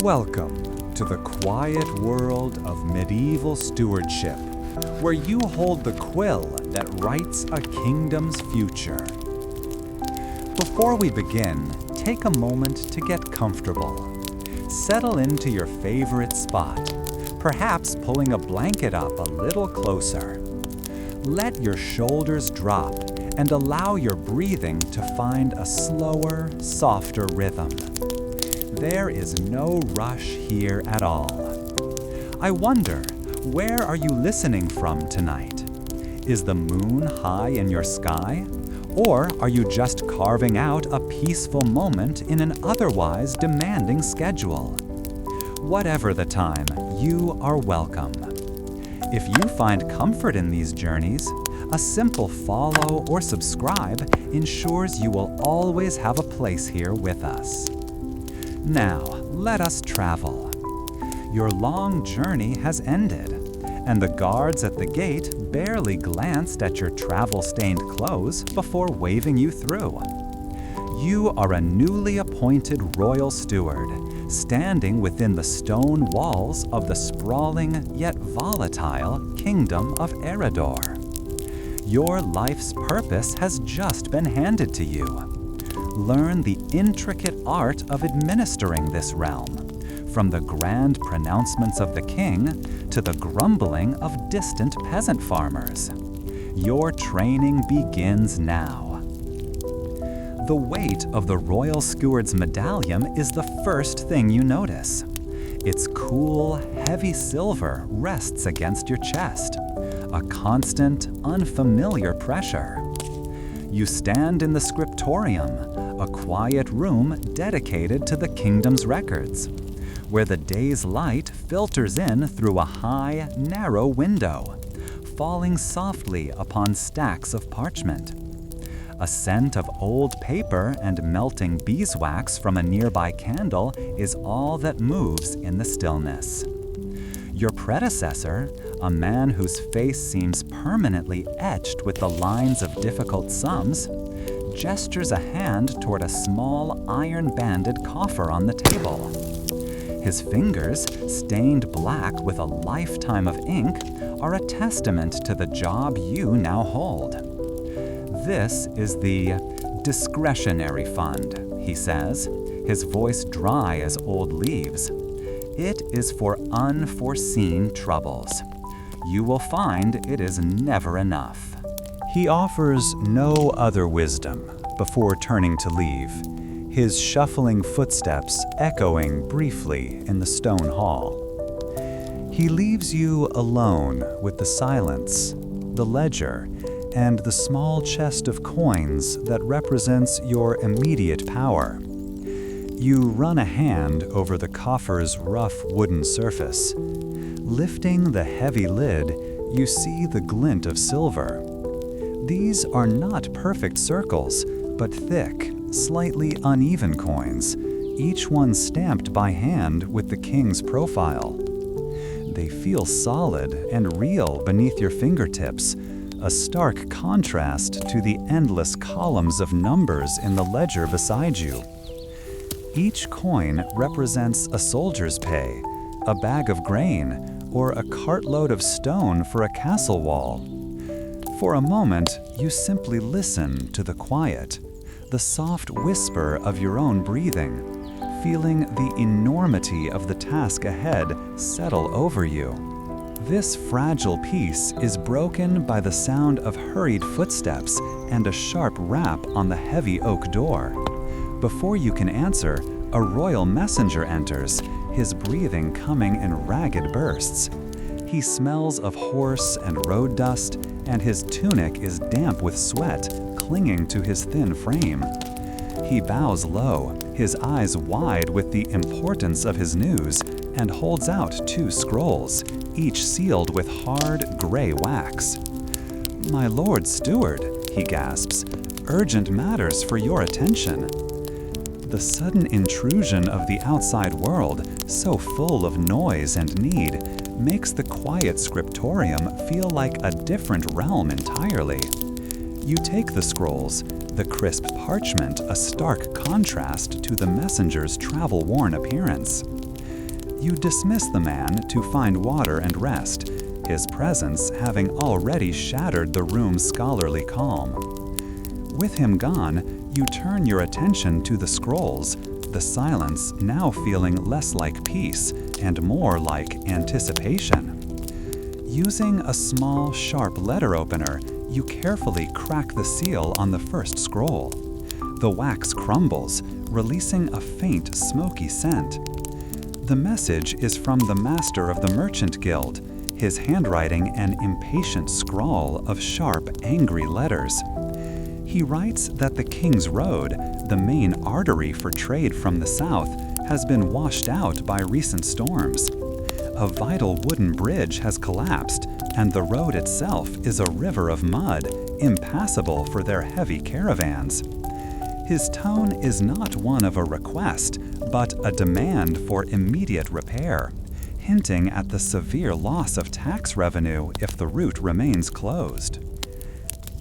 Welcome to the quiet world of medieval stewardship, where you hold the quill that writes a kingdom's future. Before we begin, take a moment to get comfortable. Settle into your favorite spot, perhaps pulling a blanket up a little closer. Let your shoulders drop and allow your breathing to find a slower, softer rhythm. There is no rush here at all. I wonder, where are you listening from tonight? Is the moon high in your sky? Or are you just carving out a peaceful moment in an otherwise demanding schedule? Whatever the time, you are welcome. If you find comfort in these journeys, a simple follow or subscribe ensures you will always have a place here with us. Now, let us travel. Your long journey has ended, and the guards at the gate barely glanced at your travel-stained clothes before waving you through. You are a newly appointed Royal Steward, standing within the stone walls of the sprawling yet volatile Kingdom of Aeridor. Your life's purpose has just been handed to you. Learn the intricate art of administering this realm, from the grand pronouncements of the king to the grumbling of distant peasant farmers. Your training begins now. The weight of the Royal Steward's medallion is the first thing you notice. Its cool, heavy silver rests against your chest, a constant, unfamiliar pressure. You stand in the scriptorium, a quiet room dedicated to the kingdom's records, where the day's light filters in through a high, narrow window, falling softly upon stacks of parchment. A scent of old paper and melting beeswax from a nearby candle is all that moves in the stillness. Your predecessor, a man whose face seems permanently etched with the lines of difficult sums, gestures a hand toward a small iron-banded coffer on the table. His fingers, stained black with a lifetime of ink, are a testament to the job you now hold. This is the discretionary fund, he says, his voice dry as old leaves. It is for unforeseen troubles. You will find it is never enough. He offers no other wisdom before turning to leave, his shuffling footsteps echoing briefly in the stone hall. He leaves you alone with the silence, the ledger, and the small chest of coins that represents your immediate power. You run a hand over the coffer's rough wooden surface. Lifting the heavy lid, you see the glint of silver. These are not perfect circles, but thick, slightly uneven coins, each one stamped by hand with the king's profile. They feel solid and real beneath your fingertips, a stark contrast to the endless columns of numbers in the ledger beside you. Each coin represents a soldier's pay, a bag of grain, or a cartload of stone for a castle wall. For a moment, you simply listen to the quiet, the soft whisper of your own breathing, feeling the enormity of the task ahead settle over you. This fragile peace is broken by the sound of hurried footsteps and a sharp rap on the heavy oak door. Before you can answer, a royal messenger enters, his breathing coming in ragged bursts. He smells of horse and road dust, and his tunic is damp with sweat, clinging to his thin frame. He bows low, his eyes wide with the importance of his news, and holds out 2 scrolls, each sealed with hard, gray wax. "My Lord Steward," he gasps, "urgent matters for your attention." The sudden intrusion of the outside world, so full of noise and need, makes the quiet scriptorium feel like a different realm entirely. You take the scrolls, the crisp parchment a stark contrast to the messenger's travel-worn appearance. You dismiss the man to find water and rest, his presence having already shattered the room's scholarly calm. With him gone, you turn your attention to the scrolls, the silence now feeling less like peace and more like anticipation. Using a small, sharp letter opener, you carefully crack the seal on the first scroll. The wax crumbles, releasing a faint, smoky scent. The message is from the master of the Merchant Guild, his handwriting an impatient scrawl of sharp, angry letters. He writes that the King's Road, the main artery for trade from the south, has been washed out by recent storms. A vital wooden bridge has collapsed, and the road itself is a river of mud, impassable for their heavy caravans. His tone is not one of a request, but a demand for immediate repair, hinting at the severe loss of tax revenue if the route remains closed.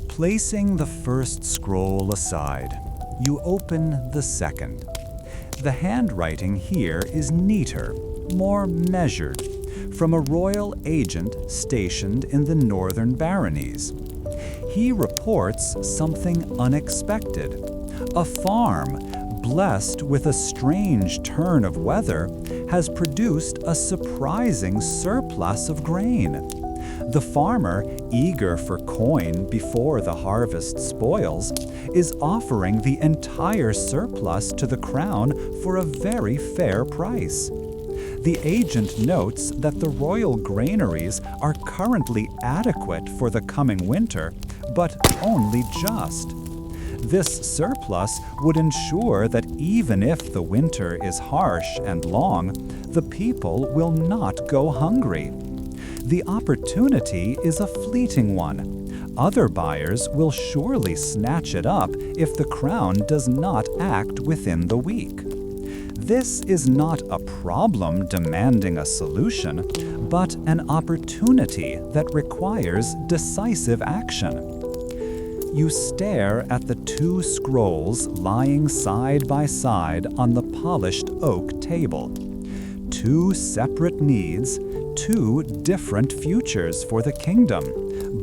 Placing the first scroll aside, you open the second. The handwriting here is neater, more measured, from a royal agent stationed in the northern baronies. He reports something unexpected. A farm, blessed with a strange turn of weather, has produced a surprising surplus of grain. The farmer, eager for coin before the harvest spoils, is offering the entire surplus to the crown for a very fair price. The agent notes that the royal granaries are currently adequate for the coming winter, but only just. This surplus would ensure that even if the winter is harsh and long, the people will not go hungry. The opportunity is a fleeting one. Other buyers will surely snatch it up if the crown does not act within the week. This is not a problem demanding a solution, but an opportunity that requires decisive action. You stare at the two scrolls lying side by side on the polished oak table. Two separate needs, two different futures for the kingdom,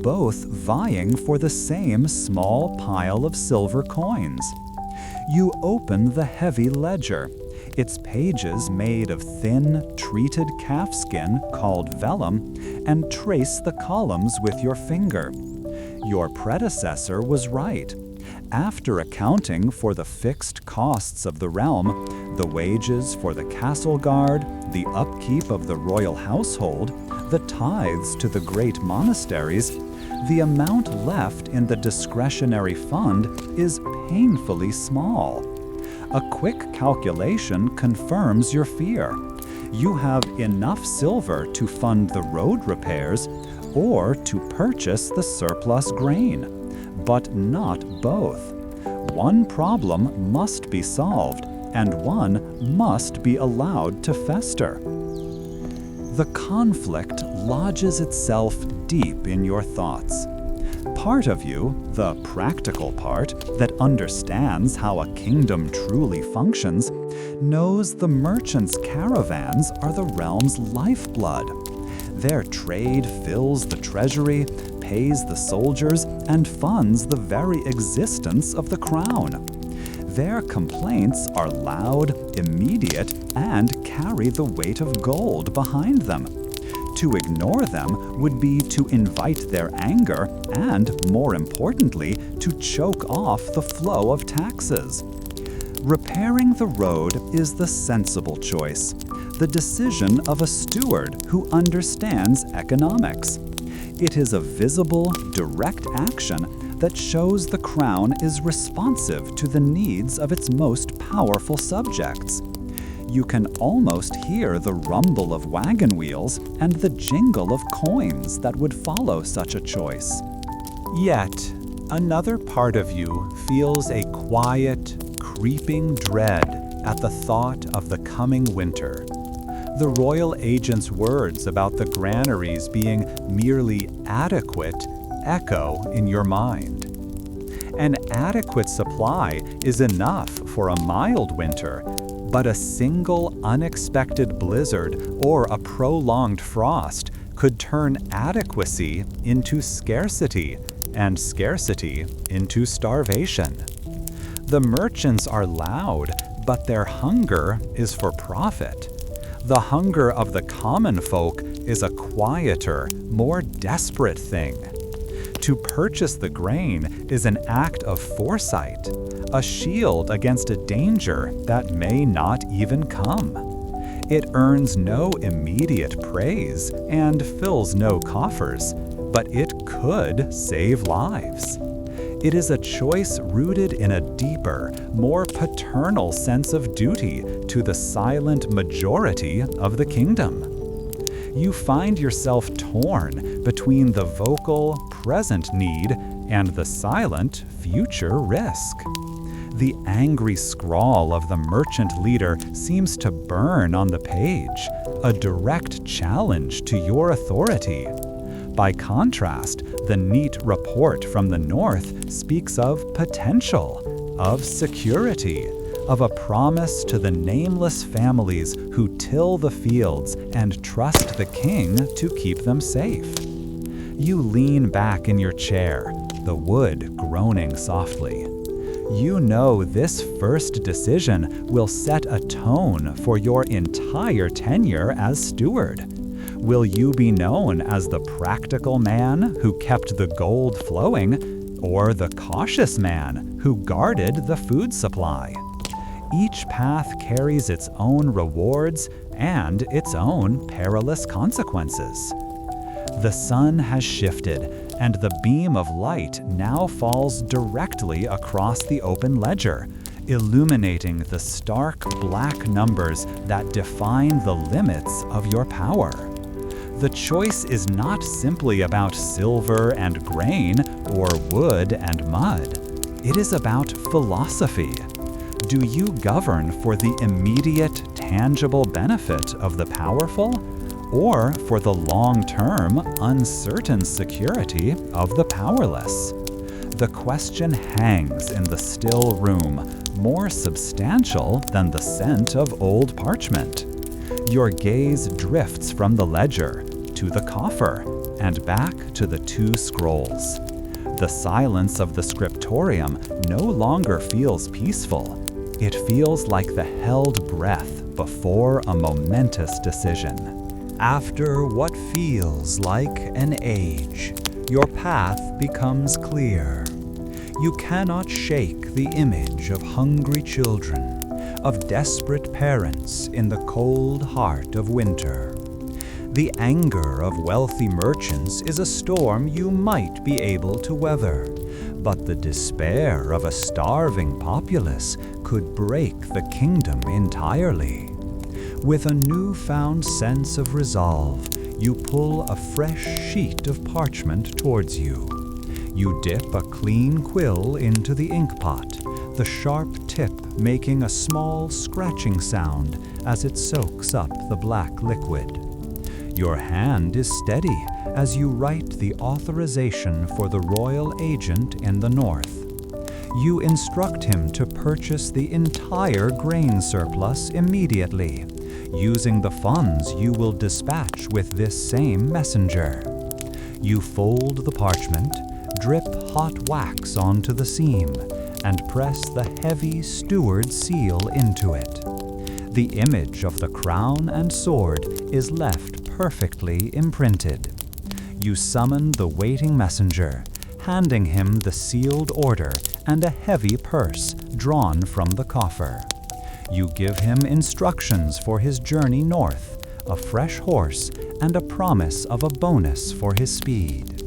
both vying for the same small pile of silver coins. You open the heavy ledger, its pages made of thin, treated calfskin called vellum, and trace the columns with your finger. Your predecessor was right. After accounting for the fixed costs of the realm, the wages for the castle guard, the upkeep of the royal household, the tithes to the great monasteries, the amount left in the discretionary fund is painfully small. A quick calculation confirms your fear. You have enough silver to fund the road repairs or to purchase the surplus grain, but not both. One problem must be solved, and one must be allowed to fester. The conflict lodges itself deep in your thoughts. Part of you, the practical part that understands how a kingdom truly functions, knows the merchants' caravans are the realm's lifeblood. Their trade fills the treasury, pays the soldiers, and funds the very existence of the crown. Their complaints are loud, immediate, and carry the weight of gold behind them. To ignore them would be to invite their anger and, more importantly, to choke off the flow of taxes. Repairing the road is the sensible choice, the decision of a steward who understands economics. It is a visible, direct action that shows the crown is responsive to the needs of its most powerful subjects. You can almost hear the rumble of wagon wheels and the jingle of coins that would follow such a choice. Yet, another part of you feels a quiet, creeping dread at the thought of the coming winter. The royal agent's words about the granaries being merely adequate echo in your mind. An adequate supply is enough for a mild winter, But a single unexpected blizzard or a prolonged frost could turn adequacy into scarcity, and scarcity into starvation. The merchants are loud, but their hunger is for profit. The hunger of the common folk is a quieter, more desperate thing. To purchase the grain is an act of foresight, a shield against a danger that may not even come. It earns no immediate praise and fills no coffers, but it could save lives. It is a choice rooted in a deeper, more paternal sense of duty to the silent majority of the kingdom. You find yourself torn between the vocal, present need and the silent, future risk. The angry scrawl of the merchant leader seems to burn on the page, a direct challenge to your authority. By contrast, the neat report from the north speaks of potential, of security, of a promise to the nameless families who till the fields and trust the king to keep them safe. You lean back in your chair, the wood groaning softly. You know this first decision will set a tone for your entire tenure as steward. Will you be known as the practical man who kept the gold flowing, or the cautious man who guarded the food supply? Each path carries its own rewards and its own perilous consequences. The sun has shifted, and the beam of light now falls directly across the open ledger, illuminating the stark black numbers that define the limits of your power. The choice is not simply about silver and grain or wood and mud. It is about philosophy. Do you govern for the immediate, tangible benefit of the powerful, or for the long-term, uncertain security of the powerless? The question hangs in the still room, more substantial than the scent of old parchment. Your gaze drifts from the ledger to the coffer and back to the two scrolls. The silence of the scriptorium no longer feels peaceful. It feels like the held breath before a momentous decision. After what feels like an age, your path becomes clear. You cannot shake the image of hungry children, of desperate parents in the cold heart of winter. The anger of wealthy merchants is a storm you might be able to weather, but the despair of a starving populace could break the kingdom entirely. With a newfound sense of resolve, you pull a fresh sheet of parchment towards you. You dip a clean quill into the inkpot, the sharp tip making a small scratching sound as it soaks up the black liquid. Your hand is steady as you write the authorization for the royal agent in the north. You instruct him to purchase the entire grain surplus immediately, using the funds you will dispatch with this same messenger. You fold the parchment, drip hot wax onto the seam, and press the heavy steward seal into it. The image of the crown and sword is left perfectly imprinted. You summon the waiting messenger, handing him the sealed order and a heavy purse drawn from the coffer. You give him instructions for his journey north, a fresh horse, and a promise of a bonus for his speed.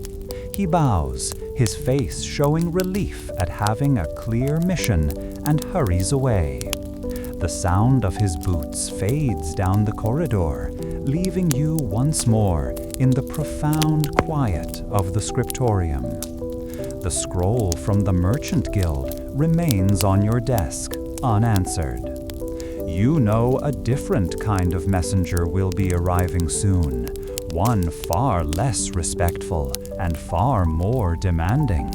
He bows, his face showing relief at having a clear mission, and hurries away. The sound of his boots fades down the corridor, leaving you once more in the profound quiet of the scriptorium. The scroll from the Merchant Guild remains on your desk, unanswered. You know a different kind of messenger will be arriving soon, one far less respectful and far more demanding.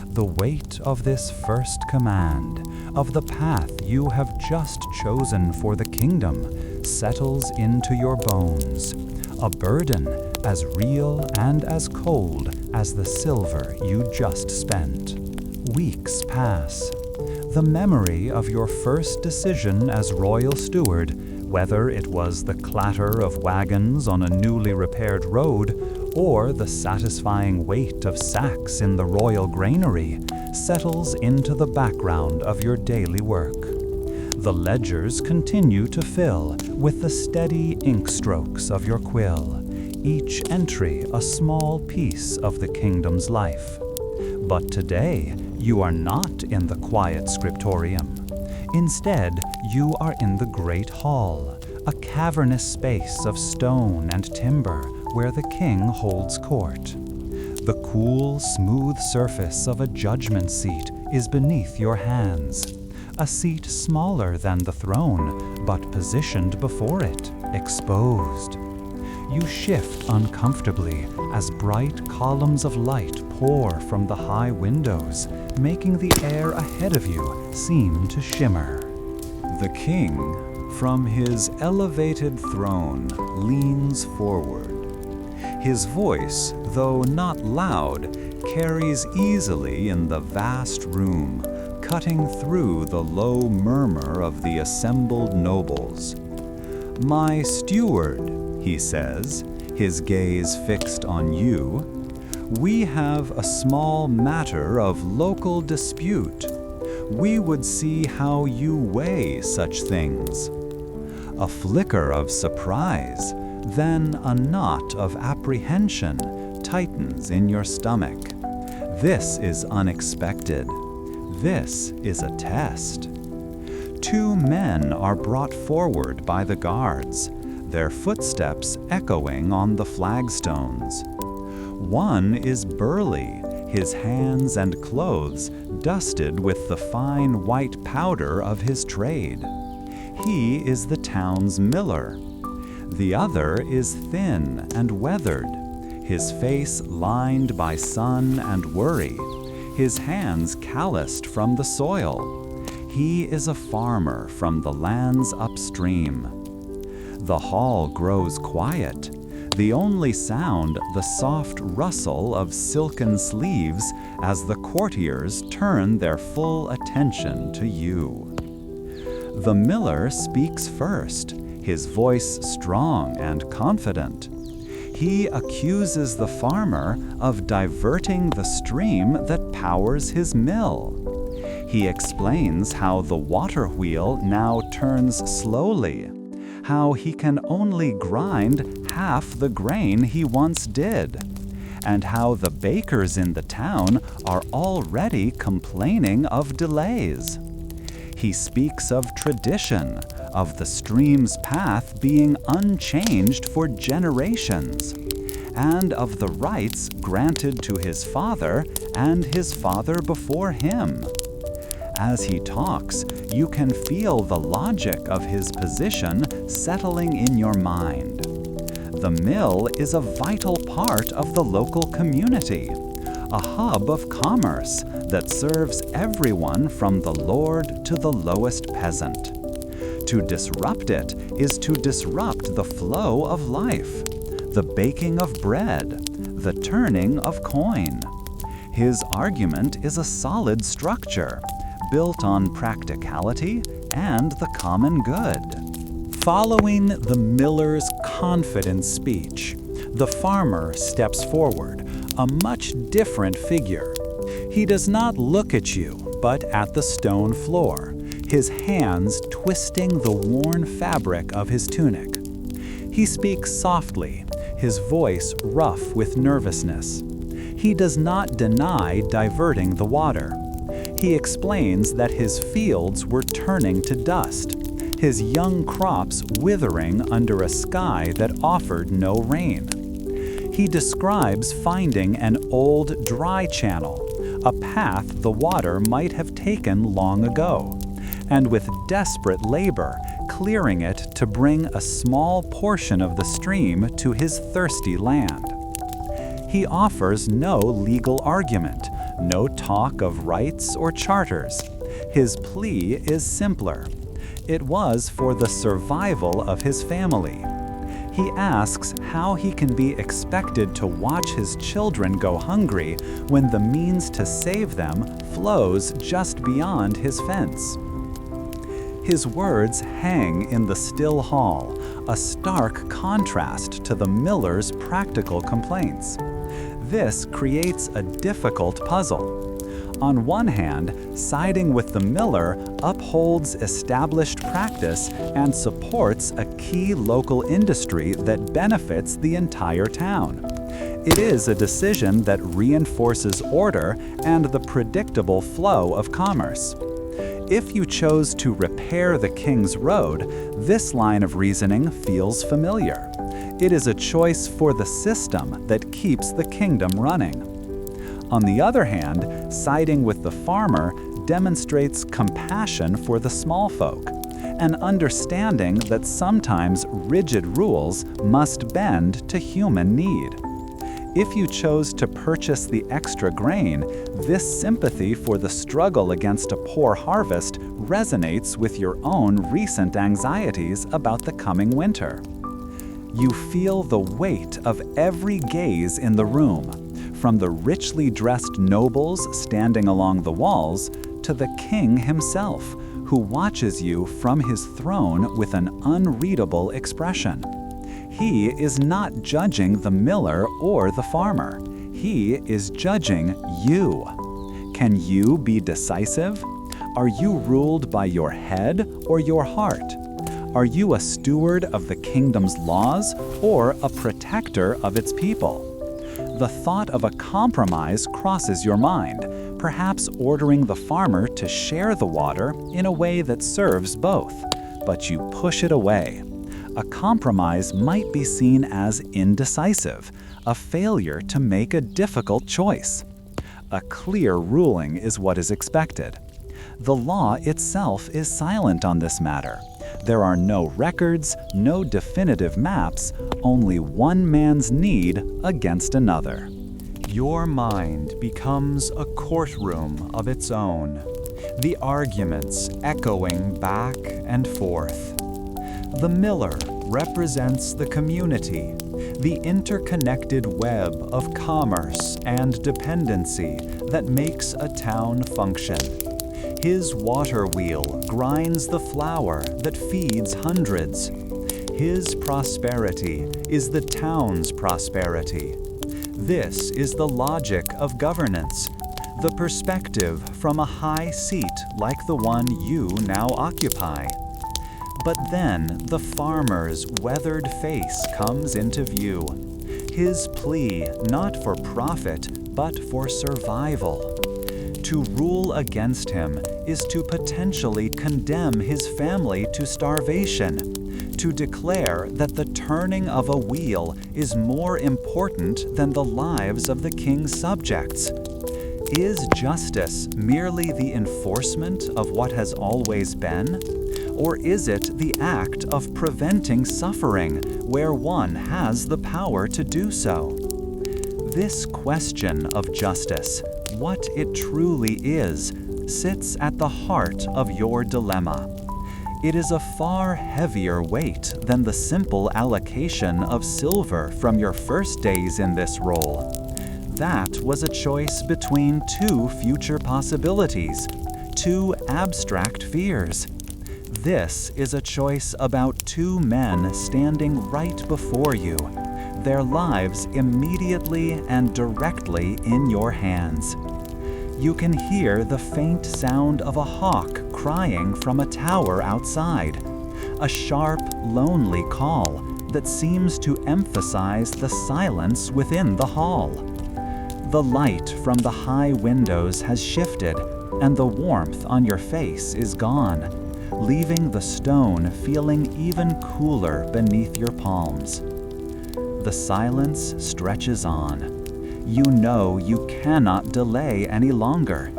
The weight of this first command, of the path you have just chosen for the kingdom settles into your bones, a burden as real and as cold as the silver you just spent. Weeks pass. The memory of your first decision as Royal Steward, whether it was the clatter of wagons on a newly repaired road or the satisfying weight of sacks in the royal granary, settles into the background of your daily work. The ledgers continue to fill with the steady ink strokes of your quill, each entry a small piece of the kingdom's life. But today, you are not in the quiet scriptorium. Instead, you are in the great hall, a cavernous space of stone and timber where the king holds court. The cool, smooth surface of a judgment seat is beneath your hands, a seat smaller than the throne, but positioned before it, exposed. You shift uncomfortably as bright columns of light pour from the high windows, making the air ahead of you seem to shimmer. The king, from his elevated throne, leans forward. His voice, though not loud, carries easily in the vast room, cutting through the low murmur of the assembled nobles. "My steward," he says, his gaze fixed on you, "we have a small matter of local dispute. We would see how you weigh such things." A flicker of surprise, then a knot of apprehension tightens in your stomach. This is unexpected. This is a test. Two men are brought forward by the guards, their footsteps echoing on the flagstones. One is burly, his hands and clothes dusted with the fine white powder of his trade. He is the town's miller. The other is thin and weathered, his face lined by sun and worry, his hands calloused from the soil. He is a farmer from the lands upstream. The hall grows quiet, the only sound the soft rustle of silken sleeves as the courtiers turn their full attention to you. The miller speaks first, his voice strong and confident. He accuses the farmer of diverting the stream that powers his mill. He explains how the water wheel now turns slowly, how he can only grind half the grain he once did, and how the bakers in the town are already complaining of delays. He speaks of tradition, of the stream's path being unchanged for generations, and of the rights granted to his father and his father before him. As he talks, you can feel the logic of his position settling in your mind. The mill is a vital part of the local community, a hub of commerce that serves everyone from the lord to the lowest peasant. To disrupt it is to disrupt the flow of life, the baking of bread, the turning of coin. His argument is a solid structure, built on practicality and the common good. Following the miller's confident speech, the farmer steps forward, a much different figure. He does not look at you, but at the stone floor, his hands twisting the worn fabric of his tunic. He speaks softly, his voice rough with nervousness. He does not deny diverting the water. He explains that his fields were turning to dust, his young crops withering under a sky that offered no rain. He describes finding an old dry channel, a path the water might have taken long ago, and with desperate labor, clearing it to bring a small portion of the stream to his thirsty land. He offers no legal argument, no talk of rights or charters. His plea is simpler. It was for the survival of his family. He asks how he can be expected to watch his children go hungry when the means to save them flows just beyond his fence. His words hang in the still hall, a stark contrast to the miller's practical complaints. This creates a difficult puzzle. On one hand, siding with the miller upholds established practice and supports a key local industry that benefits the entire town. It is a decision that reinforces order and the predictable flow of commerce. If you chose to repair the king's road, this line of reasoning feels familiar. It is a choice for the system that keeps the kingdom running. On the other hand, siding with the farmer demonstrates compassion for the small folk, an understanding that sometimes rigid rules must bend to human need. If you chose to purchase the extra grain, this sympathy for the struggle against a poor harvest resonates with your own recent anxieties about the coming winter. You feel the weight of every gaze in the room, from the richly dressed nobles standing along the walls to the king himself, who watches you from his throne with an unreadable expression. He is not judging the miller or the farmer. He is judging you. Can you be decisive? Are you ruled by your head or your heart? Are you a steward of the kingdom's laws or a protector of its people? The thought of a compromise crosses your mind, perhaps ordering the farmer to share the water in a way that serves both, but you push it away. A compromise might be seen as indecisive, a failure to make a difficult choice. A clear ruling is what is expected. The law itself is silent on this matter. There are no records, no definitive maps, only one man's need against another. Your mind becomes a courtroom of its own, the arguments echoing back and forth. The miller represents the community, the interconnected web of commerce and dependency that makes a town function. His water wheel grinds the flour that feeds hundreds. His prosperity is the town's prosperity. This is the logic of governance, the perspective from a high seat like the one you now occupy. But then the farmer's weathered face comes into view. His plea not for profit, but for survival. To rule against him is to potentially condemn his family to starvation, to declare that the turning of a wheel is more important than the lives of the king's subjects. Is justice merely the enforcement of what has always been? Or is it the act of preventing suffering where one has the power to do so? This question of justice, what it truly is, sits at the heart of your dilemma. It is a far heavier weight than the simple allocation of silver from your first days in this role. That was a choice between two future possibilities, two abstract fears. This is a choice about two men standing right before you, their lives immediately and directly in your hands. You can hear the faint sound of a hawk crying from a tower outside, a sharp, lonely call that seems to emphasize the silence within the hall. The light from the high windows has shifted, and the warmth on your face is gone, leaving the stone feeling even cooler beneath your palms. The silence stretches on. You know you cannot delay any longer.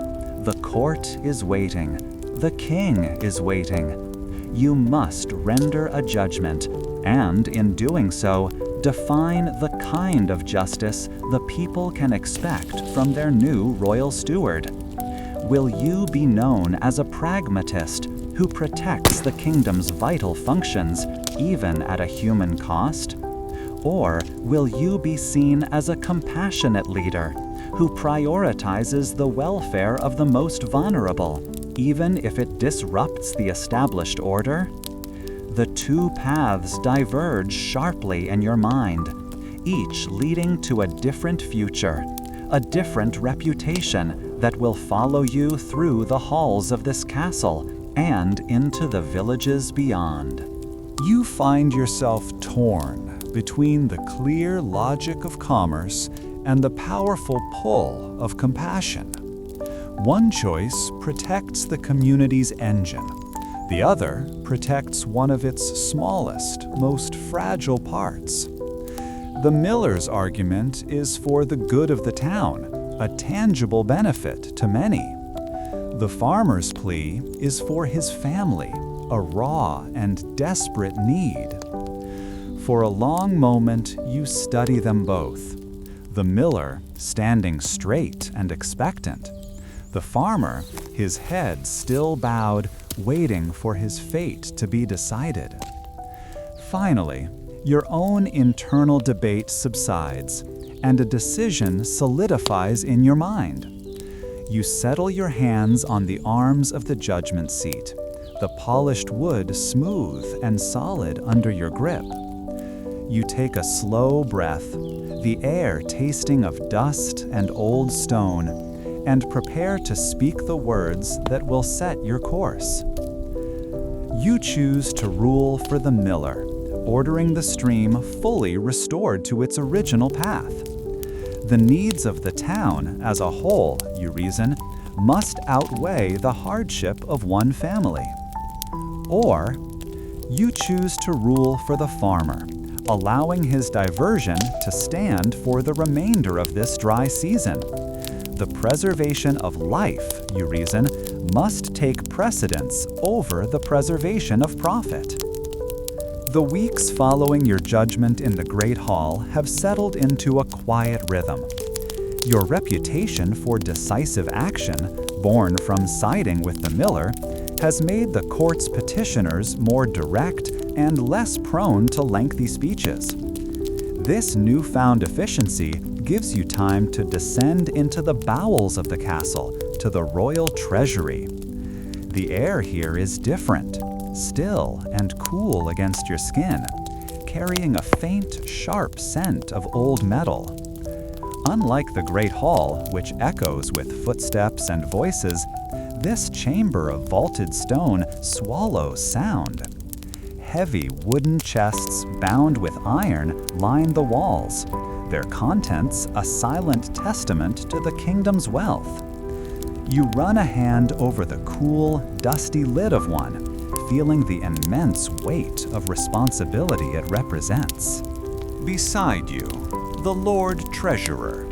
The court is waiting. The king is waiting. You must render a judgment, and in doing so, define the kind of justice the people can expect from their new royal steward. Will you be known as a pragmatist who protects the kingdom's vital functions, even at a human cost? Or will you be seen as a compassionate leader who prioritizes the welfare of the most vulnerable, even if it disrupts the established order? The two paths diverge sharply in your mind, each leading to a different future, a different reputation that will follow you through the halls of this castle and into the villages beyond. You find yourself torn between the clear logic of commerce and the powerful pull of compassion. One choice protects the community's engine. The other protects one of its smallest, most fragile parts. The miller's argument is for the good of the town, a tangible benefit to many. The farmer's plea is for his family, a raw and desperate need. For a long moment, you study them both. The miller, standing straight and expectant. The farmer, his head still bowed, waiting for his fate to be decided. Finally, your own internal debate subsides, and a decision solidifies in your mind. You settle your hands on the arms of the judgment seat, the polished wood smooth and solid under your grip. You take a slow breath, the air tasting of dust and old stone, and prepare to speak the words that will set your course. You choose to rule for the miller, ordering the stream fully restored to its original path. The needs of the town as a whole, you reason, must outweigh the hardship of one family. Or, you choose to rule for the farmer, allowing his diversion to stand for the remainder of this dry season. The preservation of life, you reason, must take precedence over the preservation of profit. The weeks following your judgment in the Great Hall have settled into a quiet rhythm. Your reputation for decisive action, born from siding with the miller, has made the court's petitioners more direct and less prone to lengthy speeches. This newfound efficiency gives you time to descend into the bowels of the castle, to the royal treasury. The air here is different, still and cool against your skin, carrying a faint, sharp scent of old metal. Unlike the Great Hall, which echoes with footsteps and voices, this chamber of vaulted stone swallows sound. Heavy wooden chests bound with iron line the walls, their contents a silent testament to the kingdom's wealth. You run a hand over the cool, dusty lid of one, feeling the immense weight of responsibility it represents. Beside you, the Lord Treasurer,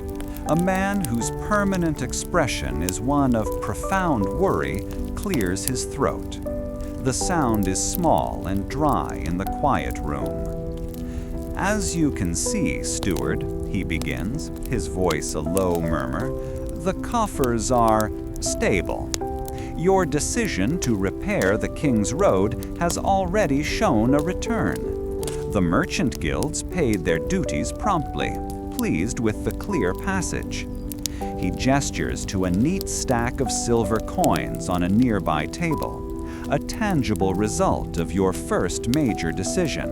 a man whose permanent expression is one of profound worry, clears his throat. The sound is small and dry in the quiet room. As you can see, steward, he begins, his voice a low murmur, the coffers are stable. Your decision to repair the King's Road has already shown a return. The merchant guilds paid their duties promptly, pleased with the clear passage. He gestures to a neat stack of silver coins on a nearby table, a tangible result of your first major decision.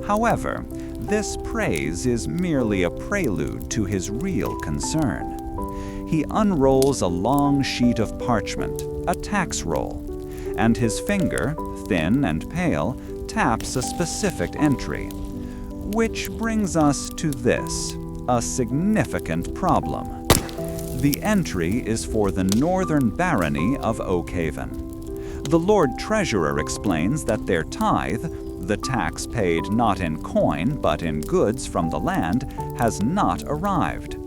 However, this praise is merely a prelude to his real concern. He unrolls a long sheet of parchment, a tax roll, and his finger, thin and pale, taps a specific entry. Which brings us to this, a significant problem. The entry is for the northern barony of Oakhaven. The Lord Treasurer explains that their tithe, the tax paid not in coin but in goods from the land, has not arrived.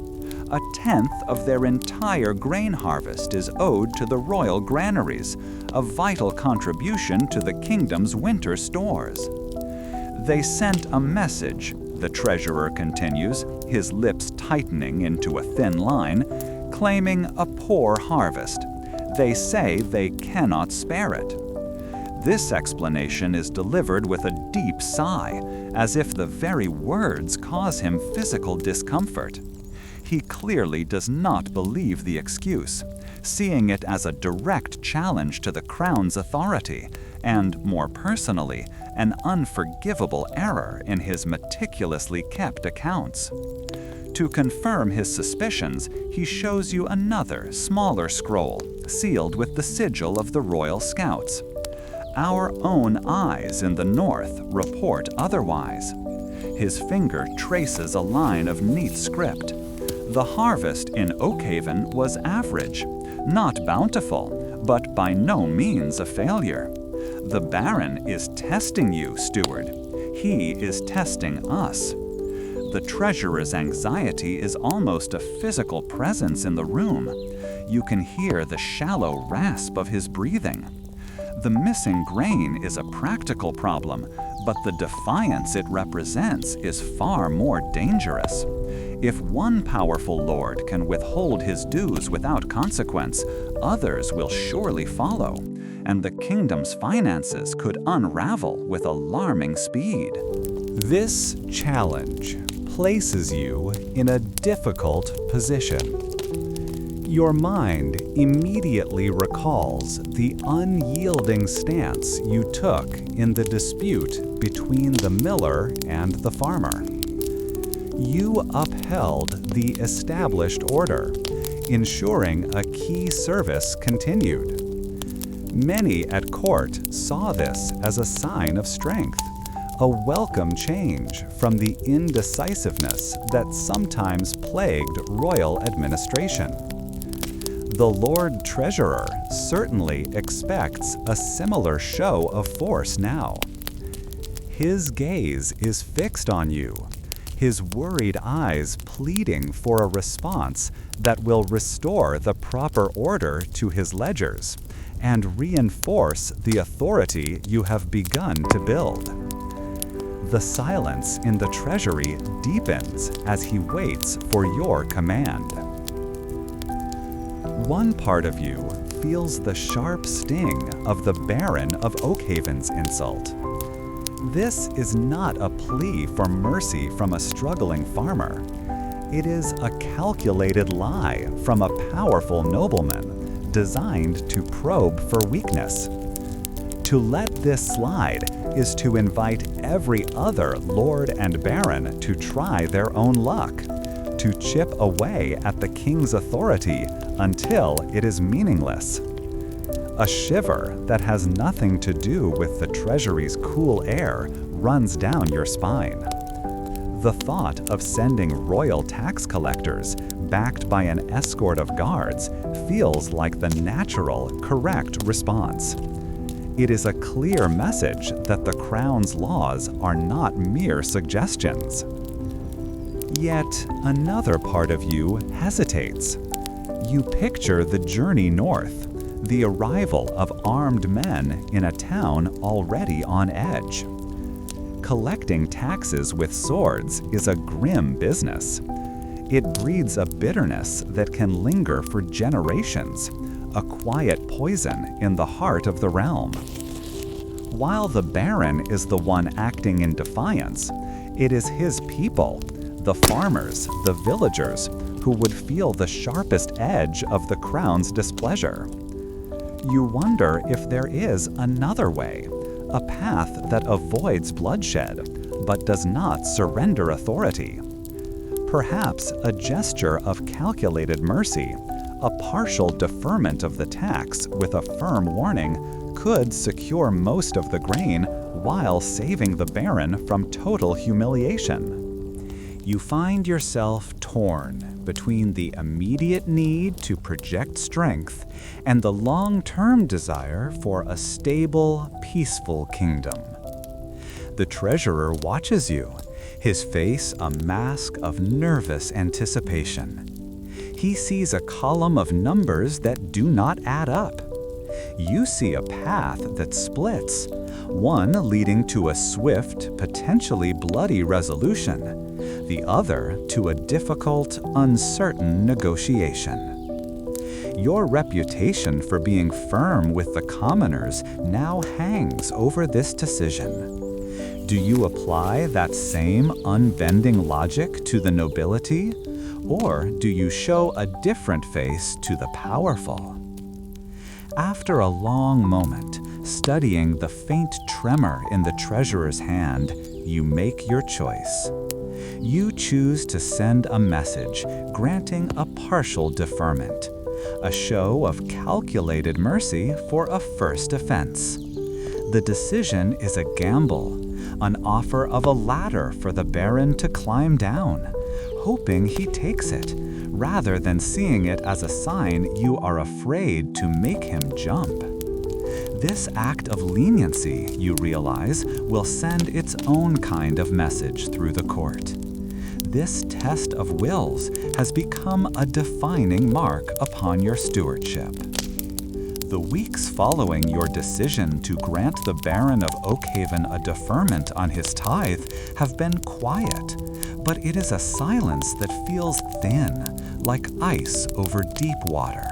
1/10 of their entire grain harvest is owed to the royal granaries, a vital contribution to the kingdom's winter stores. They sent a message, the treasurer continues, his lips tightening into a thin line, claiming a poor harvest, They say they cannot spare it. This explanation is delivered with a deep sigh, as if the very words cause him physical discomfort. He clearly does not believe the excuse, seeing it as a direct challenge to the crown's authority, and, more personally, an unforgivable error in his meticulously kept accounts. To confirm his suspicions, he shows you another, smaller scroll, sealed with the sigil of the Royal Scouts. Our own eyes in the north report otherwise. His finger traces a line of neat script. The harvest in Oakhaven was average, not bountiful, but by no means a failure. The Baron is testing you, Steward. He is testing us. The treasurer's anxiety is almost a physical presence in the room. You can hear the shallow rasp of his breathing. The missing grain is a practical problem, but the defiance it represents is far more dangerous. If one powerful lord can withhold his dues without consequence, others will surely follow, and the kingdom's finances could unravel with alarming speed. This challenge places you in a difficult position. Your mind immediately recalls the unyielding stance you took in the dispute between the miller and the farmer. You upheld the established order, ensuring a key service continued. Many at court saw this as a sign of strength, a welcome change from the indecisiveness that sometimes plagued royal administration. The Lord Treasurer certainly expects a similar show of force now. His gaze is fixed on you, his worried eyes pleading for a response that will restore the proper order to his ledgers and reinforce the authority you have begun to build. The silence in the treasury deepens as he waits for your command. One part of you feels the sharp sting of the Baron of Oakhaven's insult. This is not a plea for mercy from a struggling farmer. It is a calculated lie from a powerful nobleman designed to probe for weakness. To let this slide is to invite every other lord and baron to try their own luck, to chip away at the king's authority until it is meaningless. A shiver that has nothing to do with the treasury's cool air runs down your spine. The thought of sending royal tax collectors, backed by an escort of guards, feels like the natural, correct response. It is a clear message that the crown's laws are not mere suggestions. Yet another part of you hesitates. You picture the journey north, the arrival of armed men in a town already on edge. Collecting taxes with swords is a grim business. It breeds a bitterness that can linger for generations, a quiet poison in the heart of the realm. While the Baron is the one acting in defiance, it is his people, the farmers, the villagers, who would feel the sharpest edge of the crown's displeasure. You wonder if there is another way, a path that avoids bloodshed, but does not surrender authority. Perhaps a gesture of calculated mercy, a partial deferment of the tax with a firm warning, could secure most of the grain while saving the Baron from total humiliation. You find yourself torn between the immediate need to project strength and the long-term desire for a stable, peaceful kingdom. The treasurer watches you, his face a mask of nervous anticipation. He sees a column of numbers that do not add up. You see a path that splits, one leading to a swift, potentially bloody resolution, the other to a difficult, uncertain negotiation. Your reputation for being firm with the commoners now hangs over this decision. Do you apply that same unbending logic to the nobility, or do you show a different face to the powerful? After a long moment, studying the faint tremor in the treasurer's hand, you make your choice. You choose to send a message granting a partial deferment, a show of calculated mercy for a first offense. The decision is a gamble, an offer of a ladder for the baron to climb down, hoping he takes it, rather than seeing it as a sign you are afraid to make him jump. This act of leniency, you realize, will send its own kind of message through the court. This test of wills has become a defining mark upon your stewardship. The weeks following your decision to grant the Baron of Oakhaven a deferment on his tithe have been quiet, but it is a silence that feels thin, like ice over deep water.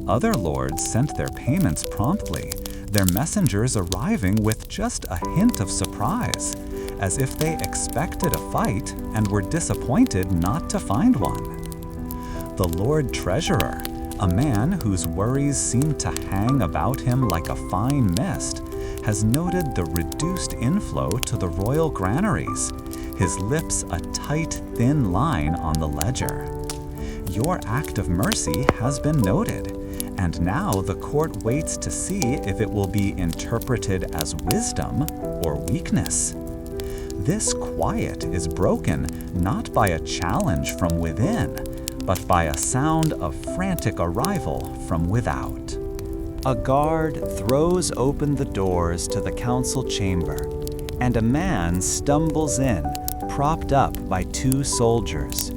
Other lords sent their payments promptly, their messengers arriving with just a hint of surprise, as if they expected a fight and were disappointed not to find one. The Lord Treasurer, a man whose worries seem to hang about him like a fine mist, has noted the reduced inflow to the royal granaries, his lips a tight, thin line on the ledger. Your act of mercy has been noted, and now the court waits to see if it will be interpreted as wisdom or weakness. This quiet is broken not by a challenge from within, but by a sound of frantic arrival from without. A guard throws open the doors to the council chamber, and a man stumbles in, propped up by two soldiers.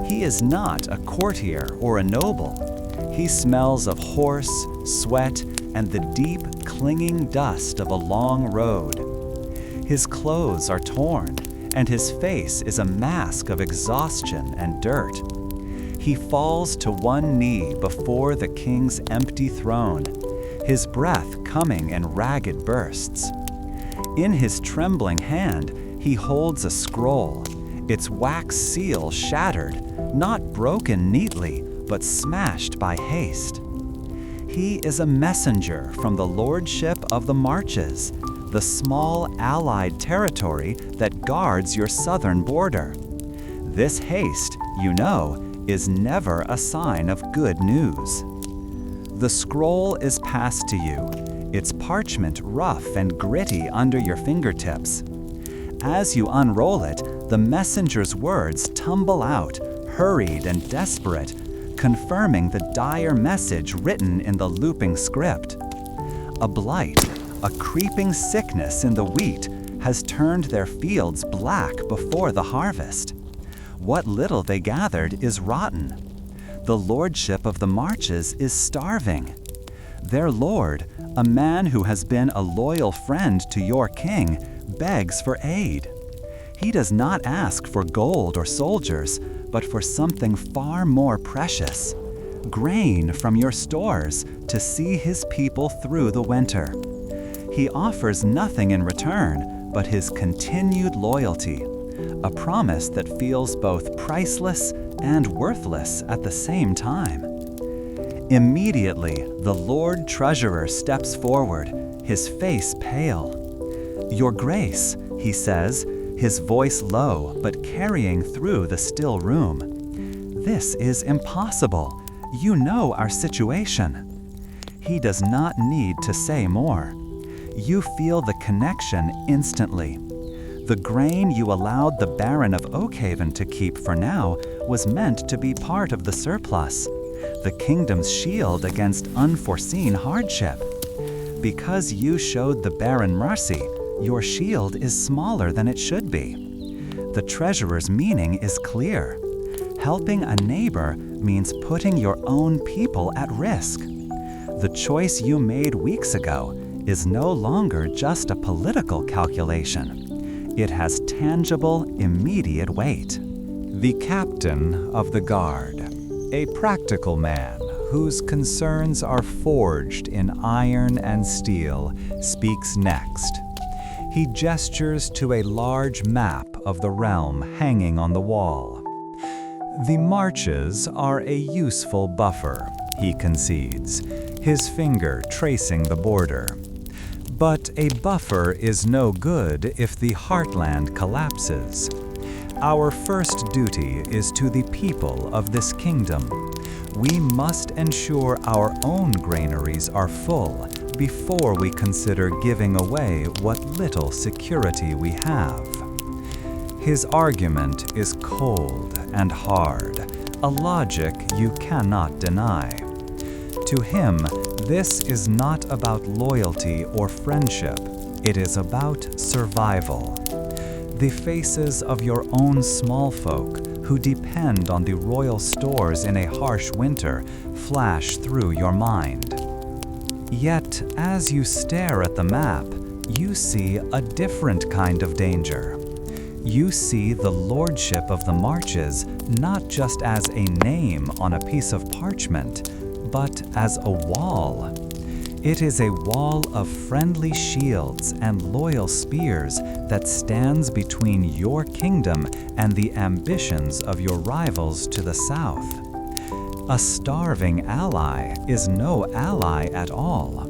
He is not a courtier or a noble. He smells of horse, sweat, and the deep, clinging dust of a long road. His clothes are torn, and his face is a mask of exhaustion and dirt. He falls to one knee before the king's empty throne, his breath coming in ragged bursts. In his trembling hand, he holds a scroll, its wax seal shattered, not broken neatly, but smashed by haste. He is a messenger from the lordship of the Marches, the small allied territory that guards your southern border. This haste, you know, is never a sign of good news. The scroll is passed to you, its parchment rough and gritty under your fingertips. As you unroll it, the messenger's words tumble out, hurried and desperate, confirming the dire message written in the looping script. A blight, a creeping sickness in the wheat, has turned their fields black before the harvest. What little they gathered is rotten. The lordship of the Marches is starving. Their lord, a man who has been a loyal friend to your king, begs for aid. He does not ask for gold or soldiers, but for something far more precious: grain from your stores to see his people through the winter. He offers nothing in return but his continued loyalty, a promise that feels both priceless and worthless at the same time. Immediately, the Lord Treasurer steps forward, his face pale. "Your Grace," he says, his voice low but carrying through the still room. "This is impossible. You know our situation." He does not need to say more. You feel the connection instantly. The grain you allowed the Baron of Oakhaven to keep for now was meant to be part of the surplus, the kingdom's shield against unforeseen hardship. Because you showed the Baron mercy, your shield is smaller than it should be. The treasurer's meaning is clear. Helping a neighbor means putting your own people at risk. The choice you made weeks ago is no longer just a political calculation. It has tangible, immediate weight. The captain of the guard, a practical man whose concerns are forged in iron and steel, speaks next. He gestures to a large map of the realm hanging on the wall. The marches are a useful buffer, he concedes, his finger tracing the border. But a buffer is no good if the heartland collapses. Our first duty is to the people of this kingdom. We must ensure our own granaries are full before we consider giving away what little security we have. His argument is cold and hard, a logic you cannot deny. To him, this is not about loyalty or friendship, it is about survival. The faces of your own small folk who depend on the royal stores in a harsh winter flash through your mind. Yet, as you stare at the map, you see a different kind of danger. You see the lordship of the marches not just as a name on a piece of parchment, but as a wall. It is a wall of friendly shields and loyal spears that stands between your kingdom and the ambitions of your rivals to the south. A starving ally is no ally at all.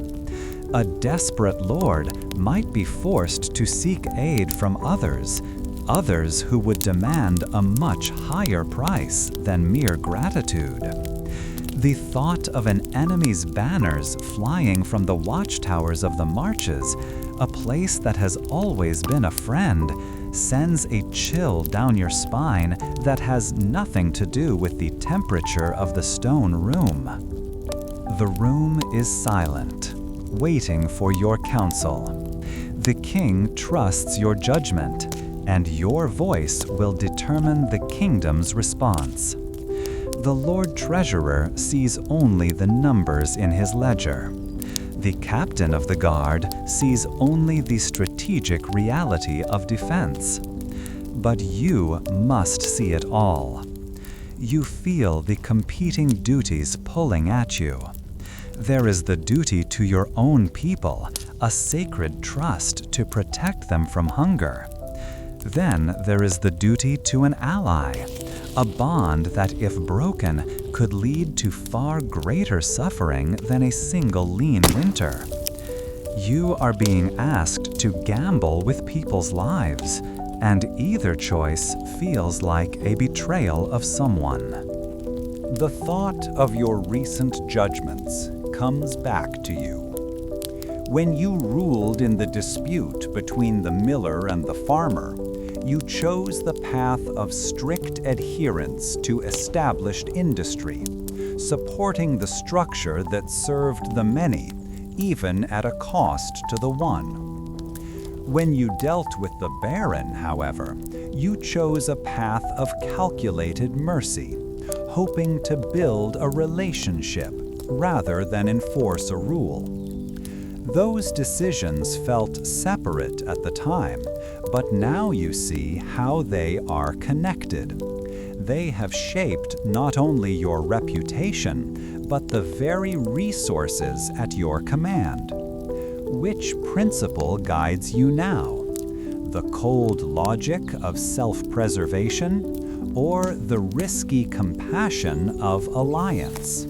A desperate lord might be forced to seek aid from others who would demand a much higher price than mere gratitude. The thought of an enemy's banners flying from the watchtowers of the marches, a place that has always been a friend, sends a chill down your spine that has nothing to do with the temperature of the stone room. The room is silent, waiting for your counsel. The king trusts your judgment, and your voice will determine the kingdom's response. The Lord Treasurer sees only the numbers in his ledger. The captain of the guard sees only the strategic reality of defense. But you must see it all. You feel the competing duties pulling at you. There is the duty to your own people, a sacred trust to protect them from hunger. Then there is the duty to an ally, a bond that, if broken, could lead to far greater suffering than a single lean winter. You are being asked to gamble with people's lives, and either choice feels like a betrayal of someone. The thought of your recent judgments comes back to you. When you ruled in the dispute between the miller and the farmer, you chose the path of strict adherence to established industry, supporting the structure that served the many, even at a cost to the one. When you dealt with the baron, however, you chose a path of calculated mercy, hoping to build a relationship rather than enforce a rule. Those decisions felt separate at the time, but now you see how they are connected. They have shaped not only your reputation, but the very resources at your command. Which principle guides you now? The cold logic of self-preservation, or the risky compassion of alliance?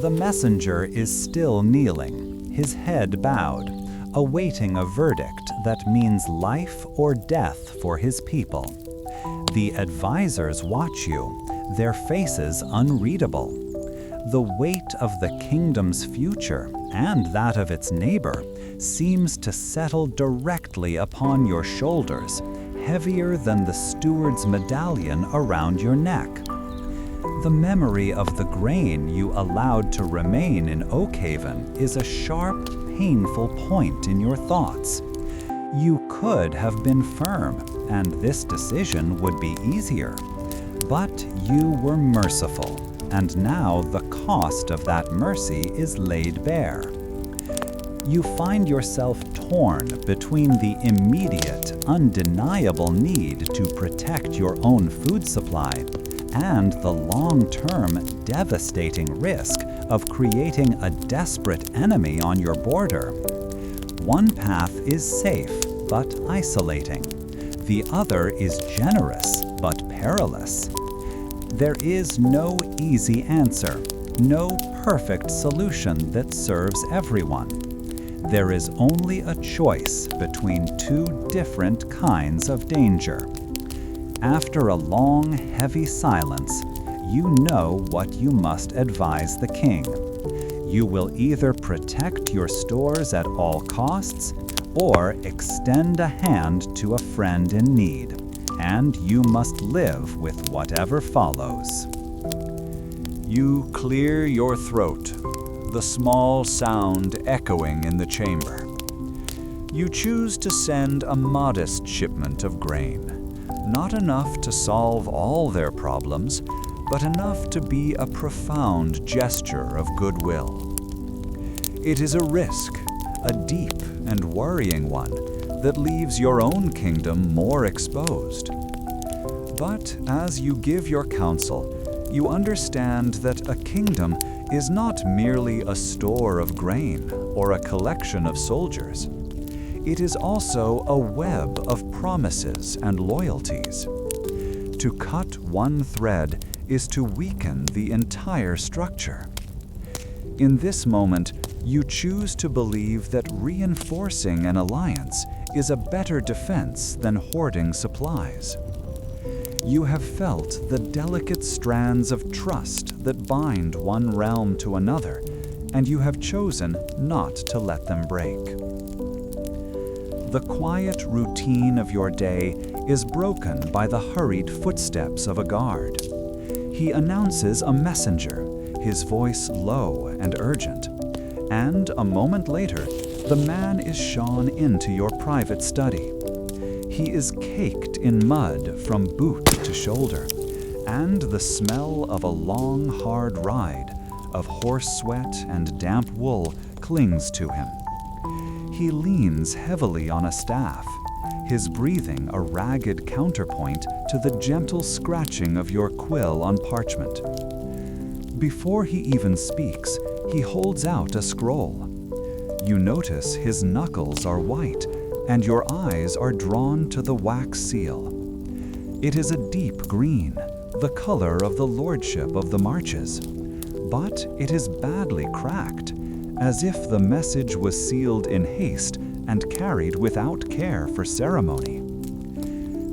The messenger is still kneeling, his head bowed, awaiting a verdict that means life or death for his people. The advisors watch you, their faces unreadable. The weight of the kingdom's future, and that of its neighbor, seems to settle directly upon your shoulders, heavier than the steward's medallion around your neck. The memory of the grain you allowed to remain in Oakhaven is a sharp, painful point in your thoughts. You could have been firm, and this decision would be easier. But you were merciful, and now the cost of that mercy is laid bare. You find yourself torn between the immediate, undeniable need to protect your own food supply and the long-term, devastating risk of creating a desperate enemy on your border. One path is safe but isolating. The other is generous but perilous. There is no easy answer, no perfect solution that serves everyone. There is only a choice between two different kinds of danger. After a long, heavy silence, you know what you must advise the king. You will either protect your stores at all costs or extend a hand to a friend in need, and you must live with whatever follows. You clear your throat, the small sound echoing in the chamber. You choose to send a modest shipment of grain, not enough to solve all their problems, but enough to be a profound gesture of goodwill. It is a risk, a deep and worrying one, that leaves your own kingdom more exposed. But as you give your counsel, you understand that a kingdom is not merely a store of grain or a collection of soldiers. It is also a web of promises and loyalties. To cut one thread is to weaken the entire structure. In this moment, you choose to believe that reinforcing an alliance is a better defense than hoarding supplies. You have felt the delicate strands of trust that bind one realm to another, and you have chosen not to let them break. The quiet routine of your day is broken by the hurried footsteps of a guard. He announces a messenger, his voice low and urgent, and a moment later, the man is shown into your private study. He is caked in mud from boot to shoulder, and the smell of a long, hard ride, of horse sweat and damp wool, clings to him. He leans heavily on a staff, his breathing a ragged counterpoint to the gentle scratching of your quill on parchment. Before he even speaks, he holds out a scroll. You notice his knuckles are white, and your eyes are drawn to the wax seal. It is a deep green, the color of the lordship of the marches, but it is badly cracked, as if the message was sealed in haste and carried without care for ceremony.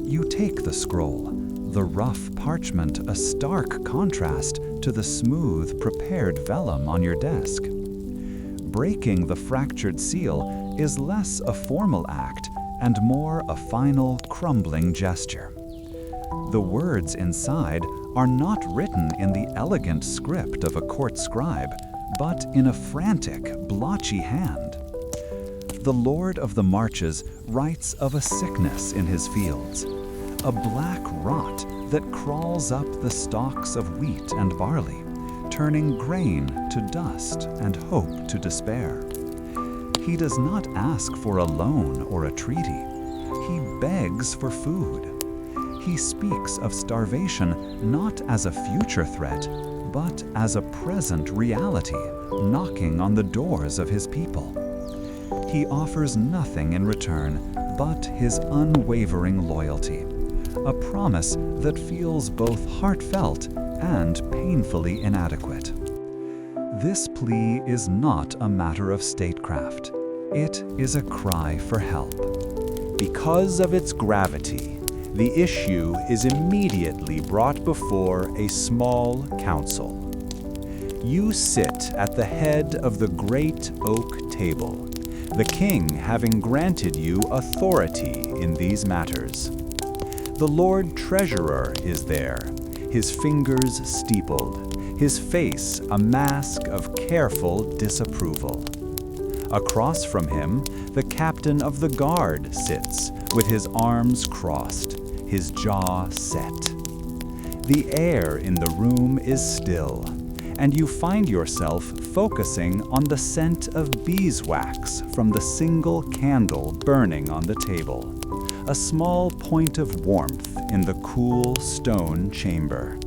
You take the scroll, the rough parchment a stark contrast to the smooth, prepared vellum on your desk. Breaking the fractured seal is less a formal act and more a final, crumbling gesture. The words inside are not written in the elegant script of a court scribe, but in a frantic, blotchy hand. The Lord of the Marches writes of a sickness in his fields, a black rot that crawls up the stalks of wheat and barley, turning grain to dust and hope to despair. He does not ask for a loan or a treaty. He begs for food. He speaks of starvation not as a future threat, but as a present reality knocking on the doors of his people. He offers nothing in return but his unwavering loyalty, a promise that feels both heartfelt and painfully inadequate. This plea is not a matter of statecraft. It is a cry for help. Because of its gravity, the issue is immediately brought before a small council. You sit at the head of the great oak table, the king having granted you authority in these matters. The Lord Treasurer is there, his fingers steepled, his face a mask of careful disapproval. Across from him, the captain of the guard sits, with his arms crossed, his jaw set. The air in the room is still, and you find yourself focusing on the scent of beeswax from the single candle burning on the table, a small point of warmth in the cool stone chamber.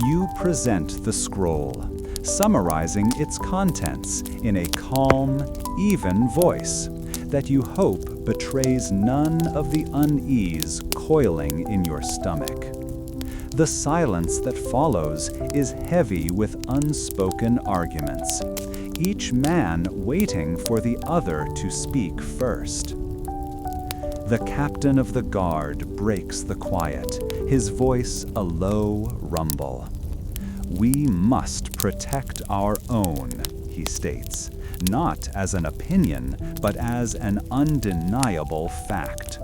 You present the scroll, summarizing its contents in a calm, even voice that you hope betrays none of the unease coiling in your stomach. The silence that follows is heavy with unspoken arguments, each man waiting for the other to speak first. The captain of the guard breaks the quiet, his voice a low rumble. "We must protect our own," he states, not as an opinion, but as an undeniable fact.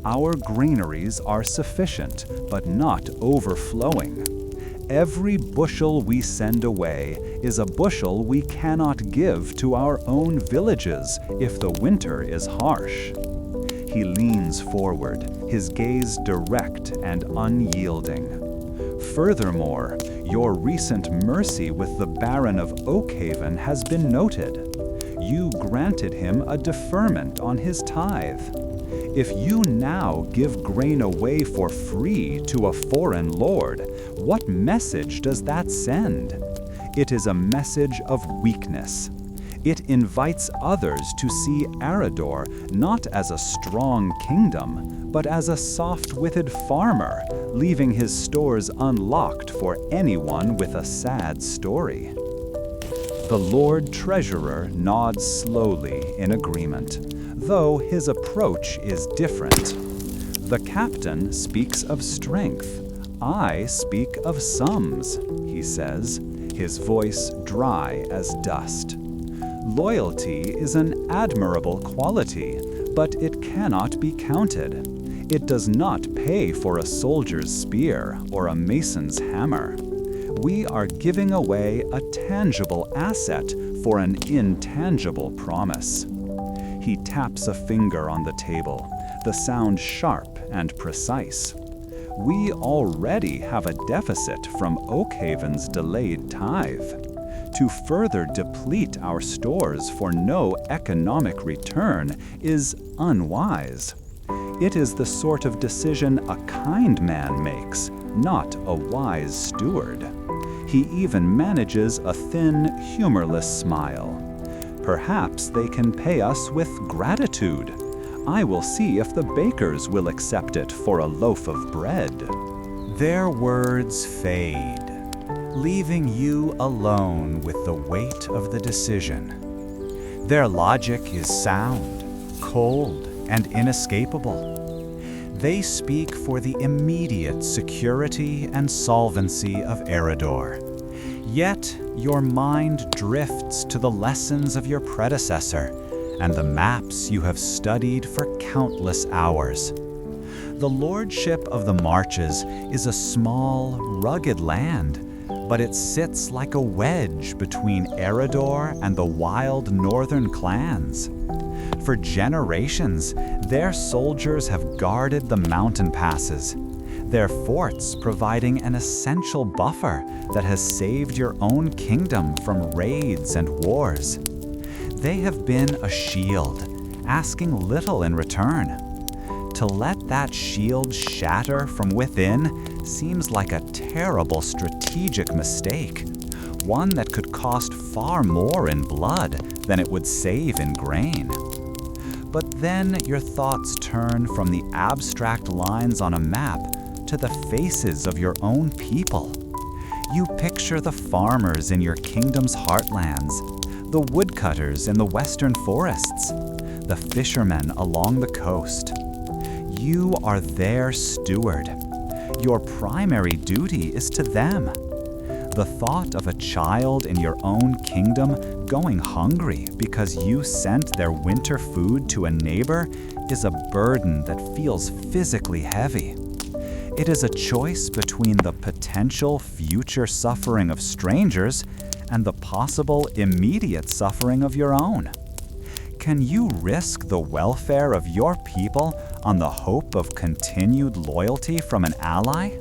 "Our granaries are sufficient, but not overflowing. Every bushel we send away is a bushel we cannot give to our own villages if the winter is harsh." He leans forward, his gaze direct and unyielding. "Furthermore, your recent mercy with the Baron of Oakhaven has been noted. You granted him a deferment on his tithe. If you now give grain away for free to a foreign lord, what message does that send? It is a message of weakness. It invites others to see Aeridor not as a strong kingdom, but as a soft-witted farmer, leaving his stores unlocked for anyone with a sad story." The Lord Treasurer nods slowly in agreement, though his approach is different. "The captain speaks of strength. I speak of sums," he says, his voice dry as dust. "Loyalty is an admirable quality, but it cannot be counted. It does not pay for a soldier's spear or a mason's hammer. We are giving away a tangible asset for an intangible promise." He taps a finger on the table, the sound sharp and precise. "We already have a deficit from Oakhaven's delayed tithe. To further deplete our stores for no economic return is unwise. It is the sort of decision a kind man makes, not a wise steward." He even manages a thin, humorless smile. "Perhaps they can pay us with gratitude. I will see if the bakers will accept it for a loaf of bread." Their words fade, leaving you alone with the weight of the decision. Their logic is sound, cold, and inescapable. They speak for the immediate security and solvency of Aeridor. Yet your mind drifts to the lessons of your predecessor and the maps you have studied for countless hours. The lordship of the Marches is a small, rugged land, but it sits like a wedge between Aeridor and the wild northern clans. For generations, their soldiers have guarded the mountain passes, their forts providing an essential buffer that has saved your own kingdom from raids and wars. They have been a shield, asking little in return. To let that shield shatter from within seems like a terrible strategic mistake, one that could cost far more in blood than it would save in grain. But then your thoughts turn from the abstract lines on a map to the faces of your own people. You picture the farmers in your kingdom's heartlands, the woodcutters in the western forests, the fishermen along the coast. You are their steward. Your primary duty is to them. The thought of a child in your own kingdom going hungry because you sent their winter food to a neighbor is a burden that feels physically heavy. It is a choice between the potential future suffering of strangers and the possible immediate suffering of your own. Can you risk the welfare of your people on the hope of continued loyalty from an ally?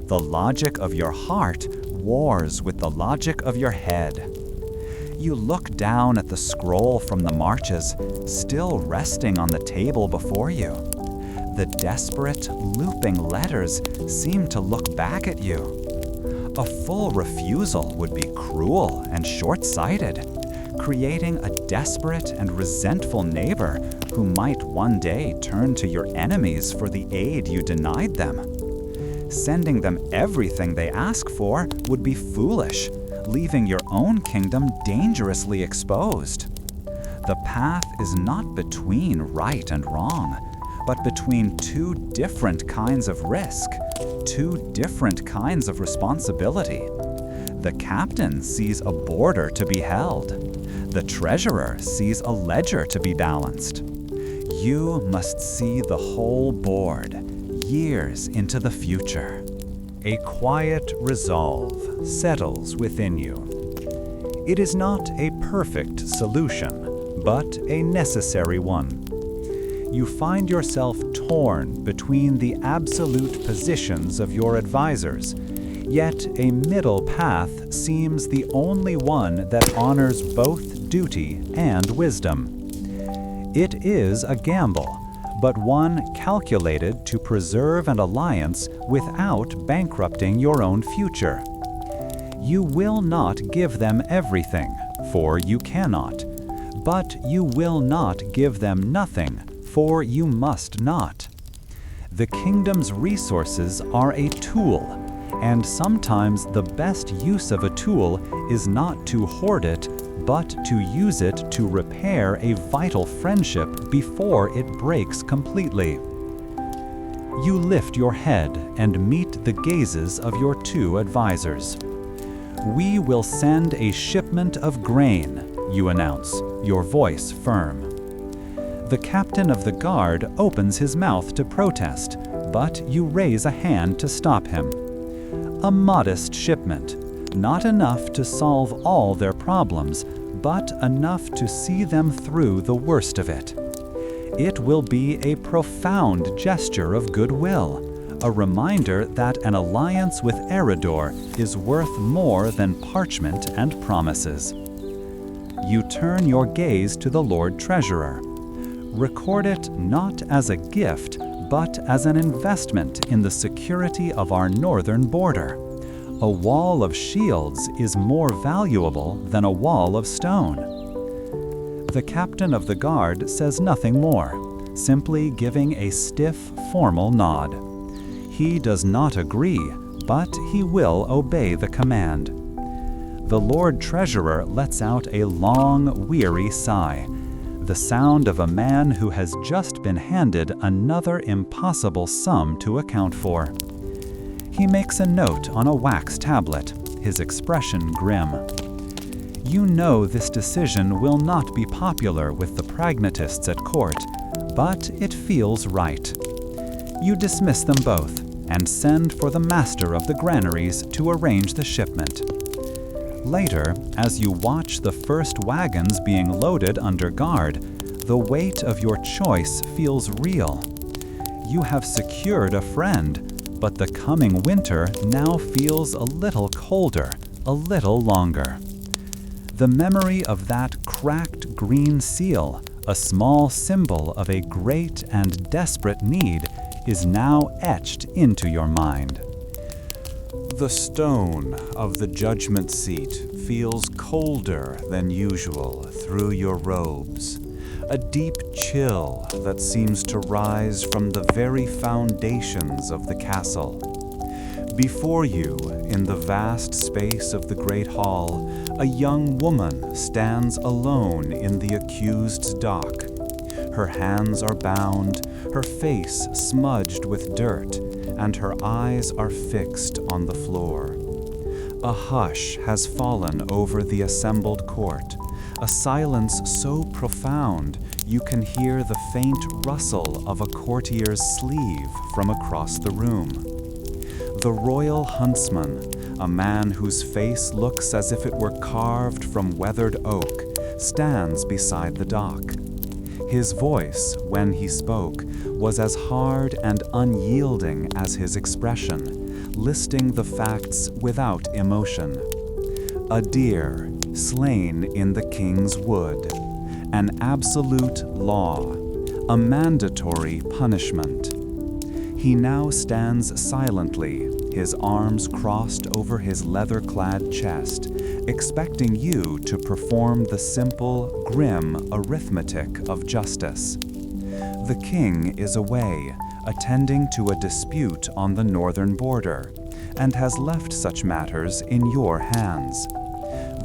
The logic of your heart wars with the logic of your head. You look down at the scroll from the Marches, still resting on the table before you. The desperate, looping letters seem to look back at you. A full refusal would be cruel and short-sighted, creating a desperate and resentful neighbor who might one day turn to your enemies for the aid you denied them. Sending them everything they ask for would be foolish, leaving your own kingdom dangerously exposed. The path is not between right and wrong, but between two different kinds of risk, two different kinds of responsibility. The captain sees a border to be held. The treasurer sees a ledger to be balanced. You must see the whole board, years into the future. A quiet resolve settles within you. It is not a perfect solution, but a necessary one. You find yourself torn between the absolute positions of your advisors, yet a middle path seems the only one that honors both duty and wisdom. It is a gamble, but one calculated to preserve an alliance without bankrupting your own future. You will not give them everything, for you cannot, but you will not give them nothing, for you must not. The kingdom's resources are a tool, and sometimes the best use of a tool is not to hoard it, but to use it to repair a vital friendship before it breaks completely. You lift your head and meet the gazes of your two advisors. "We will send a shipment of grain," you announce, your voice firm. The captain of the guard opens his mouth to protest, but you raise a hand to stop him. A modest shipment, not enough to solve all their problems, but enough to see them through the worst of it. It will be a profound gesture of goodwill, a reminder that an alliance with Aeridor is worth more than parchment and promises. You turn your gaze to the Lord Treasurer. Record it not as a gift, but as an investment in the security of our northern border. A wall of shields is more valuable than a wall of stone. The captain of the guard says nothing more, simply giving a stiff, formal nod. He does not agree, but he will obey the command. The Lord Treasurer lets out a long, weary sigh, the sound of a man who has just been handed another impossible sum to account for. He makes a note on a wax tablet, his expression grim. You know this decision will not be popular with the pragmatists at court, but it feels right. You dismiss them both and send for the master of the granaries to arrange the shipment. Later, as you watch the first wagons being loaded under guard, the weight of your choice feels real. You have secured a friend, but the coming winter now feels a little colder, a little longer. The memory of that cracked green seal, a small symbol of a great and desperate need, is now etched into your mind. The stone of the judgment seat feels colder than usual through your robes, a deep chill that seems to rise from the very foundations of the castle. Before you, in the vast space of the great hall, a young woman stands alone in the accused's dock. Her hands are bound, her face smudged with dirt, and her eyes are fixed on the floor. A hush has fallen over the assembled court, a silence so profound you can hear the faint rustle of a courtier's sleeve from across the room. The royal huntsman, a man whose face looks as if it were carved from weathered oak, stands beside the dock. His voice, when he spoke, was as hard and unyielding as his expression, listing the facts without emotion. A deer slain in the king's wood, an absolute law, a mandatory punishment. He now stands silently, his arms crossed over his leather-clad chest, expecting you to perform the simple, grim arithmetic of justice. The king is away, attending to a dispute on the northern border, and has left such matters in your hands.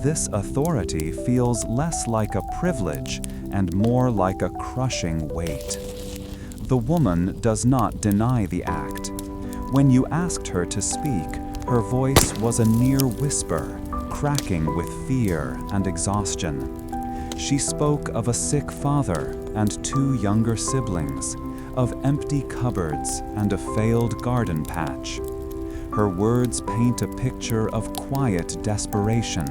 This authority feels less like a privilege and more like a crushing weight. The woman does not deny the act. When you asked her to speak, her voice was a near whisper, cracking with fear and exhaustion. She spoke of a sick father and 2 younger siblings, of empty cupboards and a failed garden patch. Her words paint a picture of quiet desperation,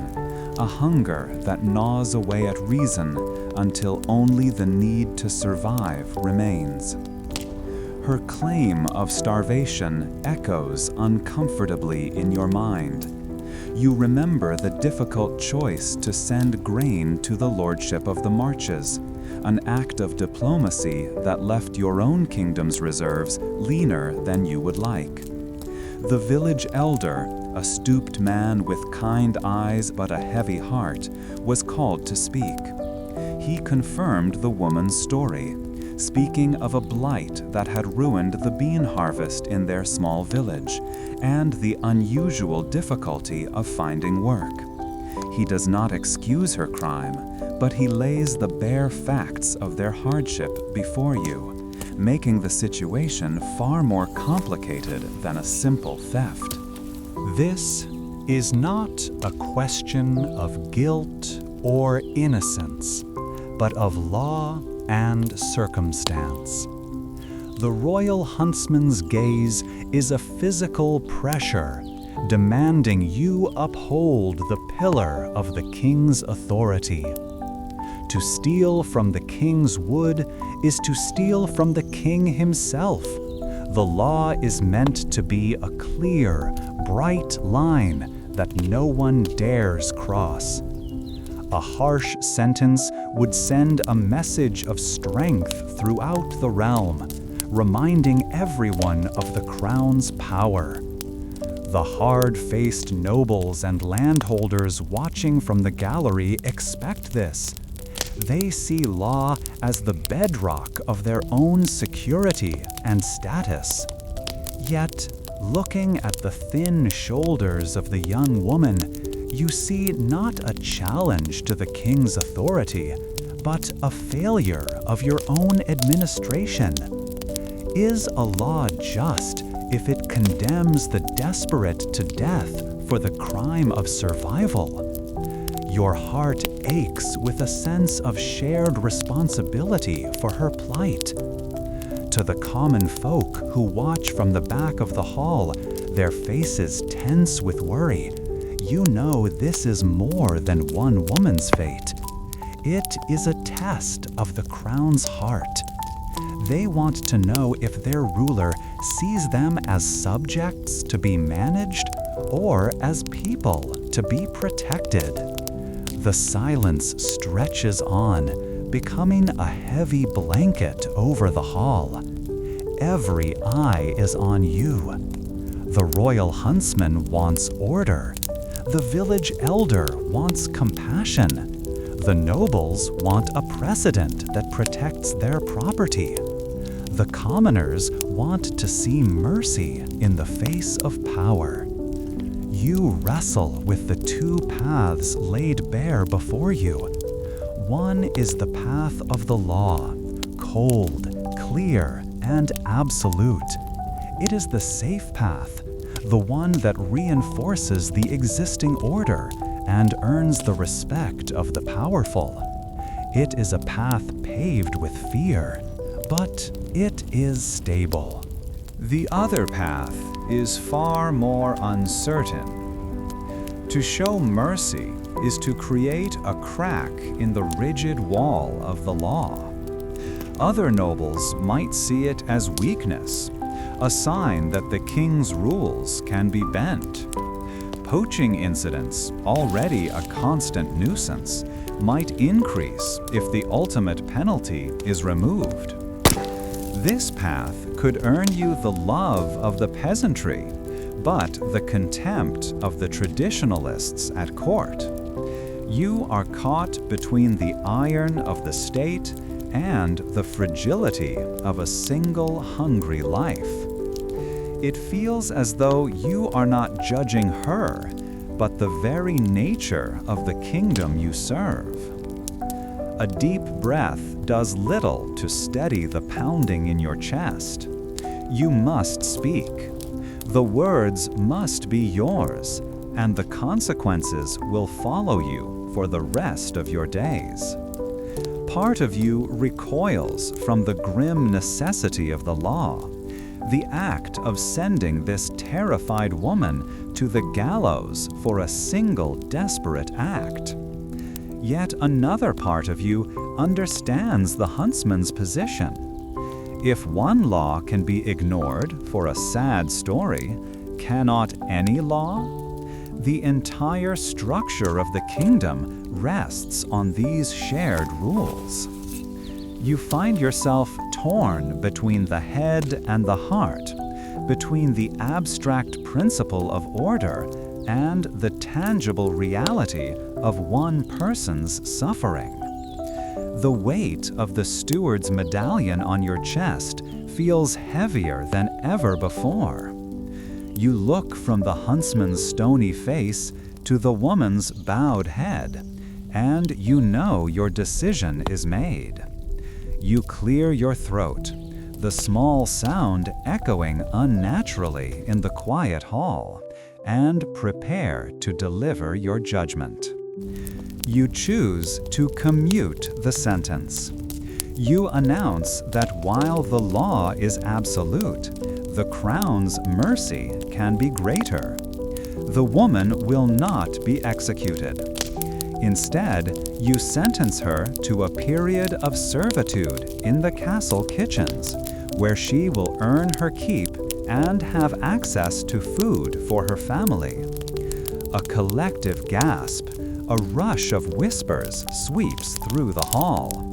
a hunger that gnaws away at reason until only the need to survive remains. Her claim of starvation echoes uncomfortably in your mind. You remember the difficult choice to send grain to the Lordship of the Marches, an act of diplomacy that left your own kingdom's reserves leaner than you would like. The village elder, a stooped man with kind eyes but a heavy heart, was called to speak. He confirmed the woman's story, speaking of a blight that had ruined the bean harvest in their small village, and the unusual difficulty of finding work. He does not excuse her crime, but he lays the bare facts of their hardship before you, making the situation far more complicated than a simple theft. This is not a question of guilt or innocence, but of law and circumstance. The royal huntsman's gaze is a physical pressure, demanding you uphold the pillar of the king's authority. To steal from the king's wood is to steal from the king himself. The law is meant to be a clear, bright line that no one dares cross. A harsh sentence would send a message of strength throughout the realm, reminding everyone of the crown's power. The hard-faced nobles and landholders watching from the gallery expect this. They see law as the bedrock of their own security and status. Yet, looking at the thin shoulders of the young woman, you see not a challenge to the king's authority, but a failure of your own administration. Is a law just if it condemns the desperate to death for the crime of survival? Your heart aches with a sense of shared responsibility for her plight. To the common folk who watch from the back of the hall, their faces tense with worry, you know this is more than one woman's fate. It is a test of the crown's heart. They want to know if their ruler sees them as subjects to be managed or as people to be protected. The silence stretches on, becoming a heavy blanket over the hall. Every eye is on you. The royal huntsman wants order. The village elder wants compassion. The nobles want a precedent that protects their property. The commoners want to see mercy in the face of power. You wrestle with the 2 paths laid bare before you. One is the path of the law, cold, clear, and absolute. It is the safe path, the one that reinforces the existing order and earns the respect of the powerful. It is a path paved with fear, but it is stable. The other path is far more uncertain. To show mercy is to create a crack in the rigid wall of the law. Other nobles might see it as weakness, a sign that the king's rules can be bent. Poaching incidents, already a constant nuisance, might increase if the ultimate penalty is removed. This path could earn you the love of the peasantry, but the contempt of the traditionalists at court. You are caught between the iron of the state and the fragility of a single hungry life. It feels as though you are not judging her, but the very nature of the kingdom you serve. A deep breath does little to steady the pounding in your chest. You must speak. The words must be yours, and the consequences will follow you for the rest of your days. Part of you recoils from the grim necessity of the law, the act of sending this terrified woman to the gallows for a single desperate act. Yet another part of you understands the huntsman's position. If one law can be ignored for a sad story, cannot any law? The entire structure of the kingdom rests on these shared rules. You find yourself torn between the head and the heart, between the abstract principle of order and the tangible reality of one person's suffering. The weight of the steward's medallion on your chest feels heavier than ever before. You look from the huntsman's stony face to the woman's bowed head, and you know your decision is made. You clear your throat, the small sound echoing unnaturally in the quiet hall, and prepare to deliver your judgment. You choose to commute the sentence. You announce that while the law is absolute, the crown's mercy can be greater. The woman will not be executed. Instead, you sentence her to a period of servitude in the castle kitchens, where she will earn her keep and have access to food for her family. A collective gasp, a rush of whispers sweeps through the hall.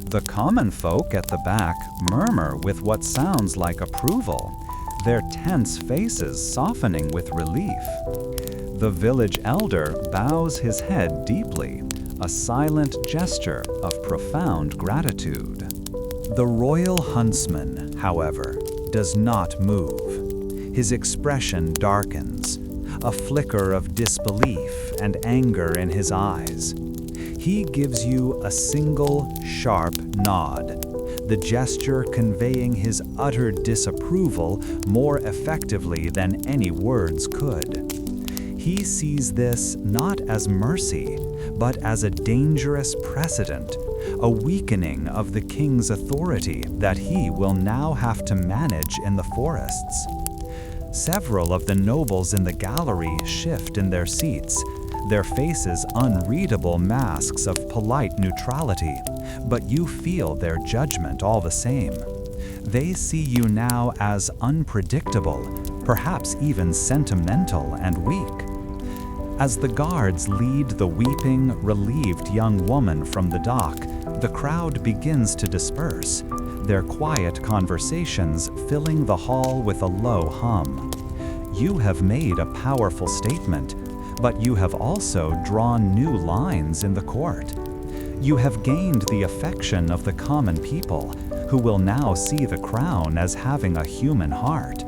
The common folk at the back murmur with what sounds like approval, their tense faces softening with relief. The village elder bows his head deeply, a silent gesture of profound gratitude. The royal huntsman, however, does not move. His expression darkens, a flicker of disbelief and anger in his eyes. He gives you a single, sharp nod, the gesture conveying his utter disapproval more effectively than any words could. He sees this not as mercy, but as a dangerous precedent, a weakening of the king's authority that he will now have to manage in the forests. Several of the nobles in the gallery shift in their seats, their faces unreadable masks of polite neutrality, but you feel their judgment all the same. They see you now as unpredictable, perhaps even sentimental and weak. As the guards lead the weeping, relieved young woman from the dock, the crowd begins to disperse, their quiet conversations filling the hall with a low hum. You have made a powerful statement, but you have also drawn new lines in the court. You have gained the affection of the common people, who will now see the crown as having a human heart.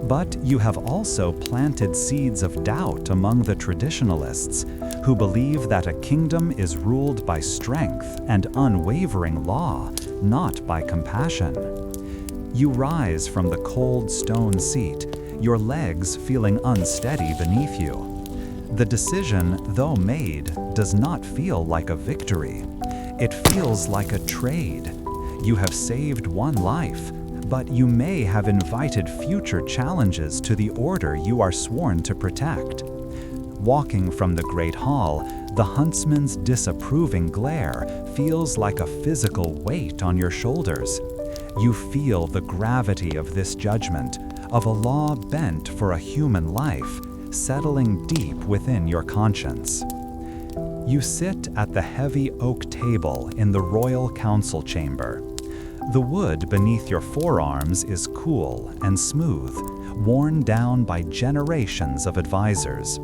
But you have also planted seeds of doubt among the traditionalists, who believe that a kingdom is ruled by strength and unwavering law, not by compassion. You rise from the cold stone seat, your legs feeling unsteady beneath you. The decision, though made, does not feel like a victory. It feels like a trade. You have saved one life, but you may have invited future challenges to the order you are sworn to protect. Walking from the great hall, the huntsman's disapproving glare feels like a physical weight on your shoulders. You feel the gravity of this judgment, of a law bent for a human life, settling deep within your conscience. You sit at the heavy oak table in the royal council chamber. The wood beneath your forearms is cool and smooth, worn down by generations of advisors.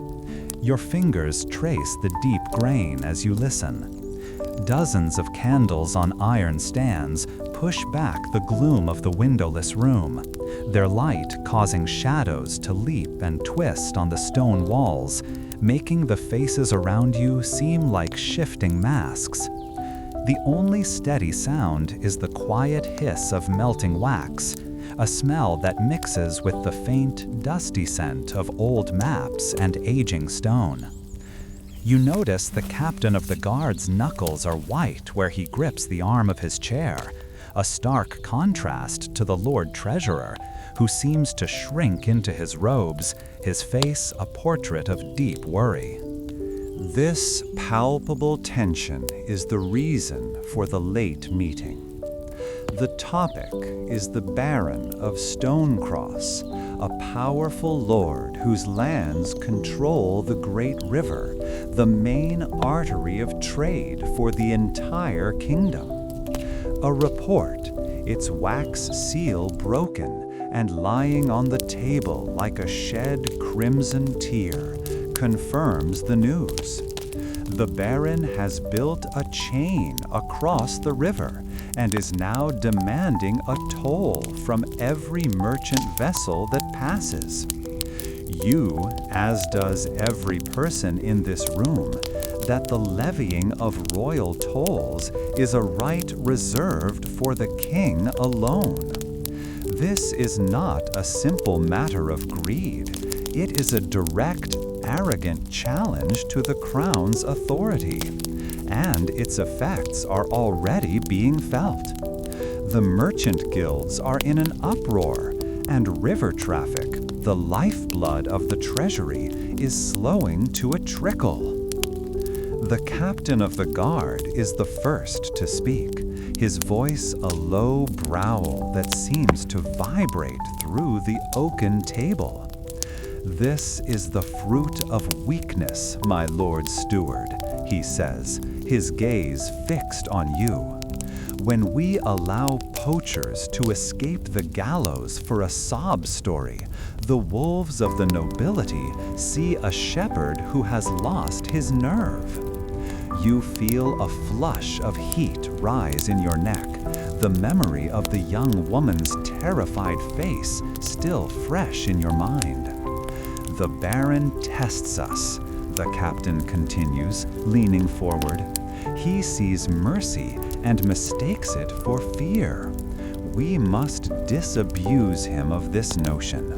Your fingers trace the deep grain as you listen. Dozens of candles on iron stands push back the gloom of the windowless room, their light causing shadows to leap and twist on the stone walls, making the faces around you seem like shifting masks. The only steady sound is the quiet hiss of melting wax, a smell that mixes with the faint, dusty scent of old maps and aging stone. You notice the captain of the guard's knuckles are white where he grips the arm of his chair, a stark contrast to the Lord Treasurer, who seems to shrink into his robes, his face a portrait of deep worry. This palpable tension is the reason for the late meeting. The topic is the Baron of Stonecross, a powerful lord whose lands control the great river, the main artery of trade for the entire kingdom. A report, its wax seal broken and lying on the table like a shed crimson tear, confirms the news. The Baron has built a chain across the river and is now demanding a toll from every merchant vessel that passes. You, as does every person in this room, that the levying of royal tolls is a right reserved for the king alone. This is not a simple matter of greed. It is a direct, arrogant challenge to the crown's authority, and its effects are already being felt. The merchant guilds are in an uproar, and river traffic, the lifeblood of the treasury, is slowing to a trickle. The captain of the guard is the first to speak, his voice a low growl that seems to vibrate through the oaken table. "This is the fruit of weakness, my Lord Steward," he says, his gaze fixed on you. "When we allow poachers to escape the gallows for a sob story, the wolves of the nobility see a shepherd who has lost his nerve." You feel a flush of heat rise in your neck, the memory of the young woman's terrified face still fresh in your mind. "The Baron tests us," the captain continues, leaning forward. "He sees mercy and mistakes it for fear. We must disabuse him of this notion.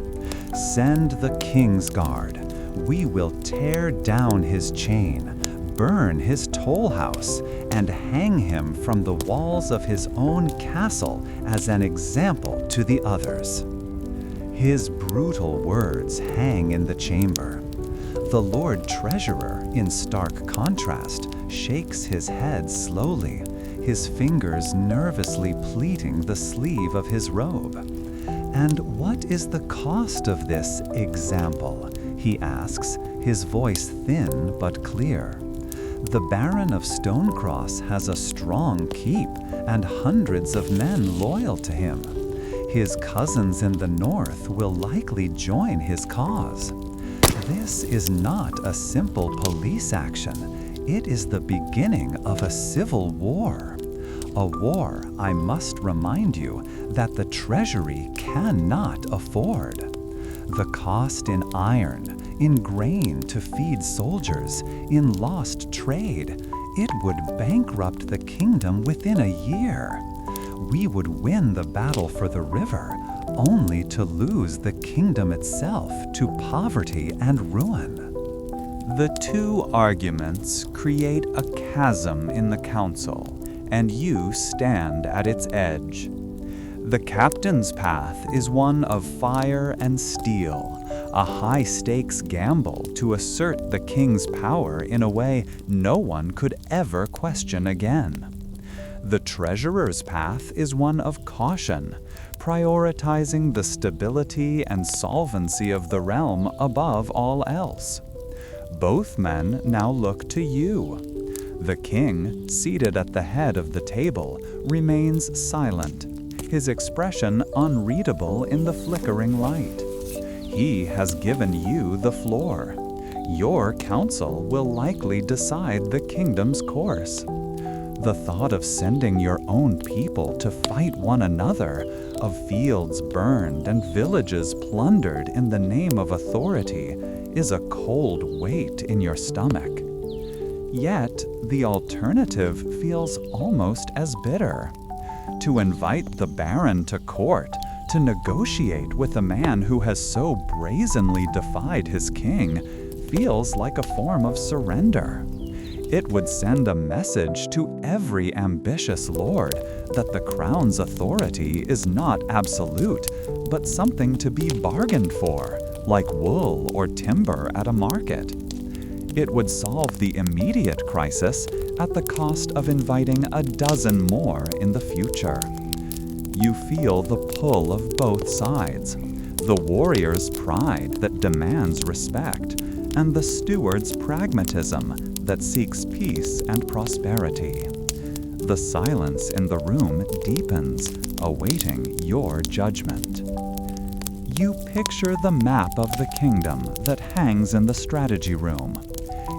Send the King's Guard. We will tear down his chain, burn his toll house, and hang him from the walls of his own castle as an example to the others." His brutal words hang in the chamber. The Lord Treasurer, in stark contrast, shakes his head slowly, his fingers nervously pleating the sleeve of his robe. "And what is the cost of this example?" he asks, his voice thin but clear. "The Baron of Stonecross has a strong keep and hundreds of men loyal to him. His cousins in the north will likely join his cause. This is not a simple police action. It is the beginning of a civil war. A war, I must remind you, that the Treasury cannot afford. The cost in iron, in grain to feed soldiers, in lost trade, it would bankrupt the kingdom within a year. We would win the battle for the river, only to lose the kingdom itself to poverty and ruin." The two arguments create a chasm in the council, and you stand at its edge. The captain's path is one of fire and steel, a high-stakes gamble to assert the king's power in a way no one could ever question again. The treasurer's path is one of caution, prioritizing the stability and solvency of the realm above all else. Both men now look to you. The king, seated at the head of the table, remains silent, his expression unreadable in the flickering light. He has given you the floor. Your council will likely decide the kingdom's course. The thought of sending your own people to fight one another, of fields burned and villages plundered in the name of authority, is a cold weight in your stomach. Yet, the alternative feels almost as bitter. To invite the baron to court, to negotiate with a man who has so brazenly defied his king, feels like a form of surrender. It would send a message to every ambitious lord that the crown's authority is not absolute, but something to be bargained for, like wool or timber at a market. It would solve the immediate crisis at the cost of inviting a dozen more in the future. You feel the pull of both sides, the warrior's pride that demands respect, and the steward's pragmatism that seeks peace and prosperity. The silence in the room deepens, awaiting your judgment. You picture the map of the kingdom that hangs in the strategy room.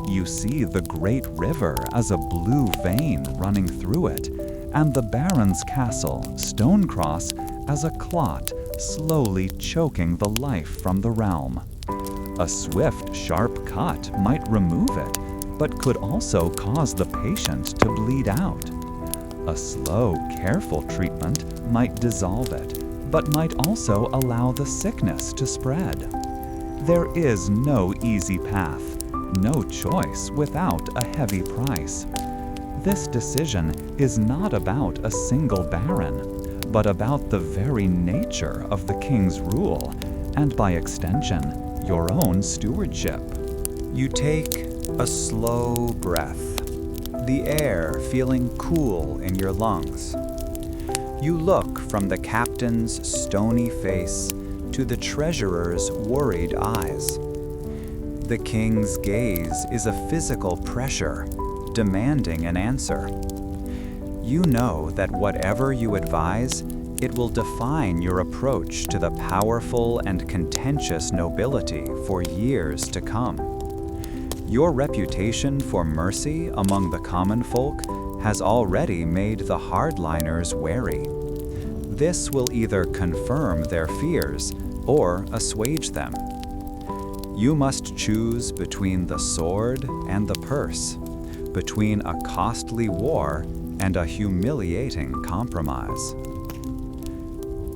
You see the great river as a blue vein running through it, and the baron's castle, Stonecross, as a clot slowly choking the life from the realm. A swift, sharp cut might remove it, but could also cause the patient to bleed out. A slow, careful treatment might dissolve it, but might also allow the sickness to spread. There is no easy path, no choice without a heavy price. This decision is not about a single baron, but about the very nature of the king's rule, and by extension, your own stewardship. You take a slow breath, the air feeling cool in your lungs. You look from the captain's stony face to the treasurer's worried eyes. The king's gaze is a physical pressure, demanding an answer. You know that whatever you advise, it will define your approach to the powerful and contentious nobility for years to come. Your reputation for mercy among the common folk has already made the hardliners wary. This will either confirm their fears or assuage them. You must choose between the sword and the purse, between a costly war and a humiliating compromise.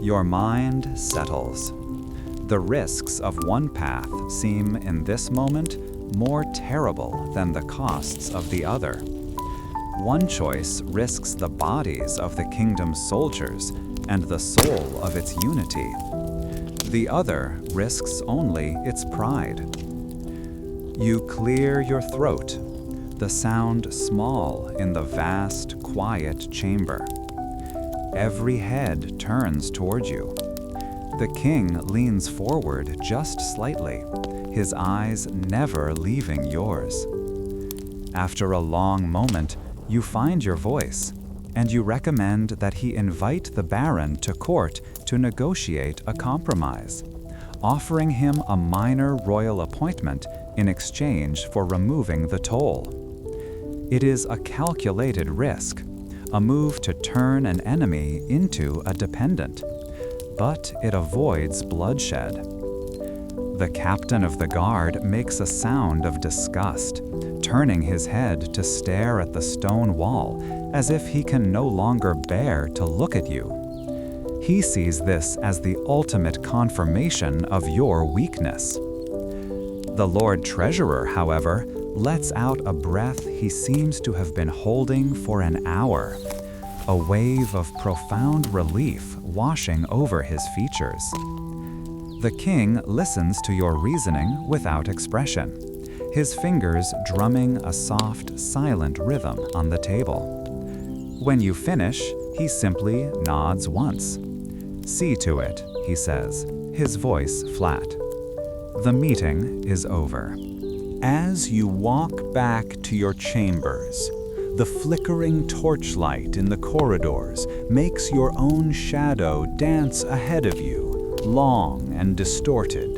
Your mind settles. The risks of one path seem in this moment more terrible than the costs of the other. One choice risks the bodies of the kingdom's soldiers and the soul of its unity. The other risks only its pride. You clear your throat, the sound small in the vast, quiet chamber. Every head turns toward you. The king leans forward just slightly, his eyes never leaving yours. After a long moment, you find your voice, and you recommend that he invite the baron to court to negotiate a compromise, offering him a minor royal appointment in exchange for removing the toll. It is a calculated risk, a move to turn an enemy into a dependent, but it avoids bloodshed. The captain of the guard makes a sound of disgust, turning his head to stare at the stone wall as if he can no longer bear to look at you. He sees this as the ultimate confirmation of your weakness. The Lord Treasurer, however, lets out a breath he seems to have been holding for an hour, a wave of profound relief washing over his features. The king listens to your reasoning without expression, his fingers drumming a soft, silent rhythm on the table. When you finish, he simply nods once. "See to it," he says, his voice flat. The meeting is over. As you walk back to your chambers, The flickering torchlight in the corridors makes your own shadow dance ahead of you, long and distorted.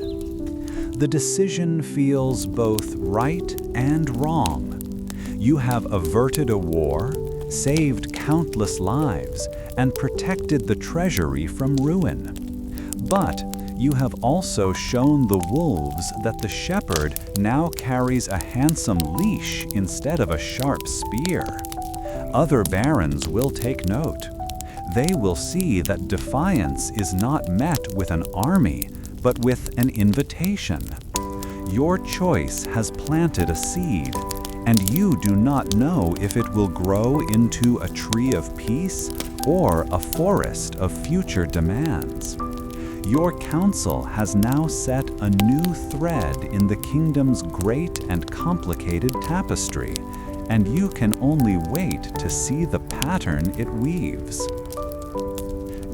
The decision feels both right and wrong. You have averted a war, saved countless lives, and protected the treasury from ruin. But you have also shown the wolves that the shepherd now carries a handsome leash instead of a sharp spear. Other barons will take note. They will see that defiance is not met with an army, but with an invitation. Your choice has planted a seed, and you do not know if it will grow into a tree of peace or a forest of future demands. Your council has now set a new thread in the kingdom's great and complicated tapestry, and you can only wait to see the pattern it weaves.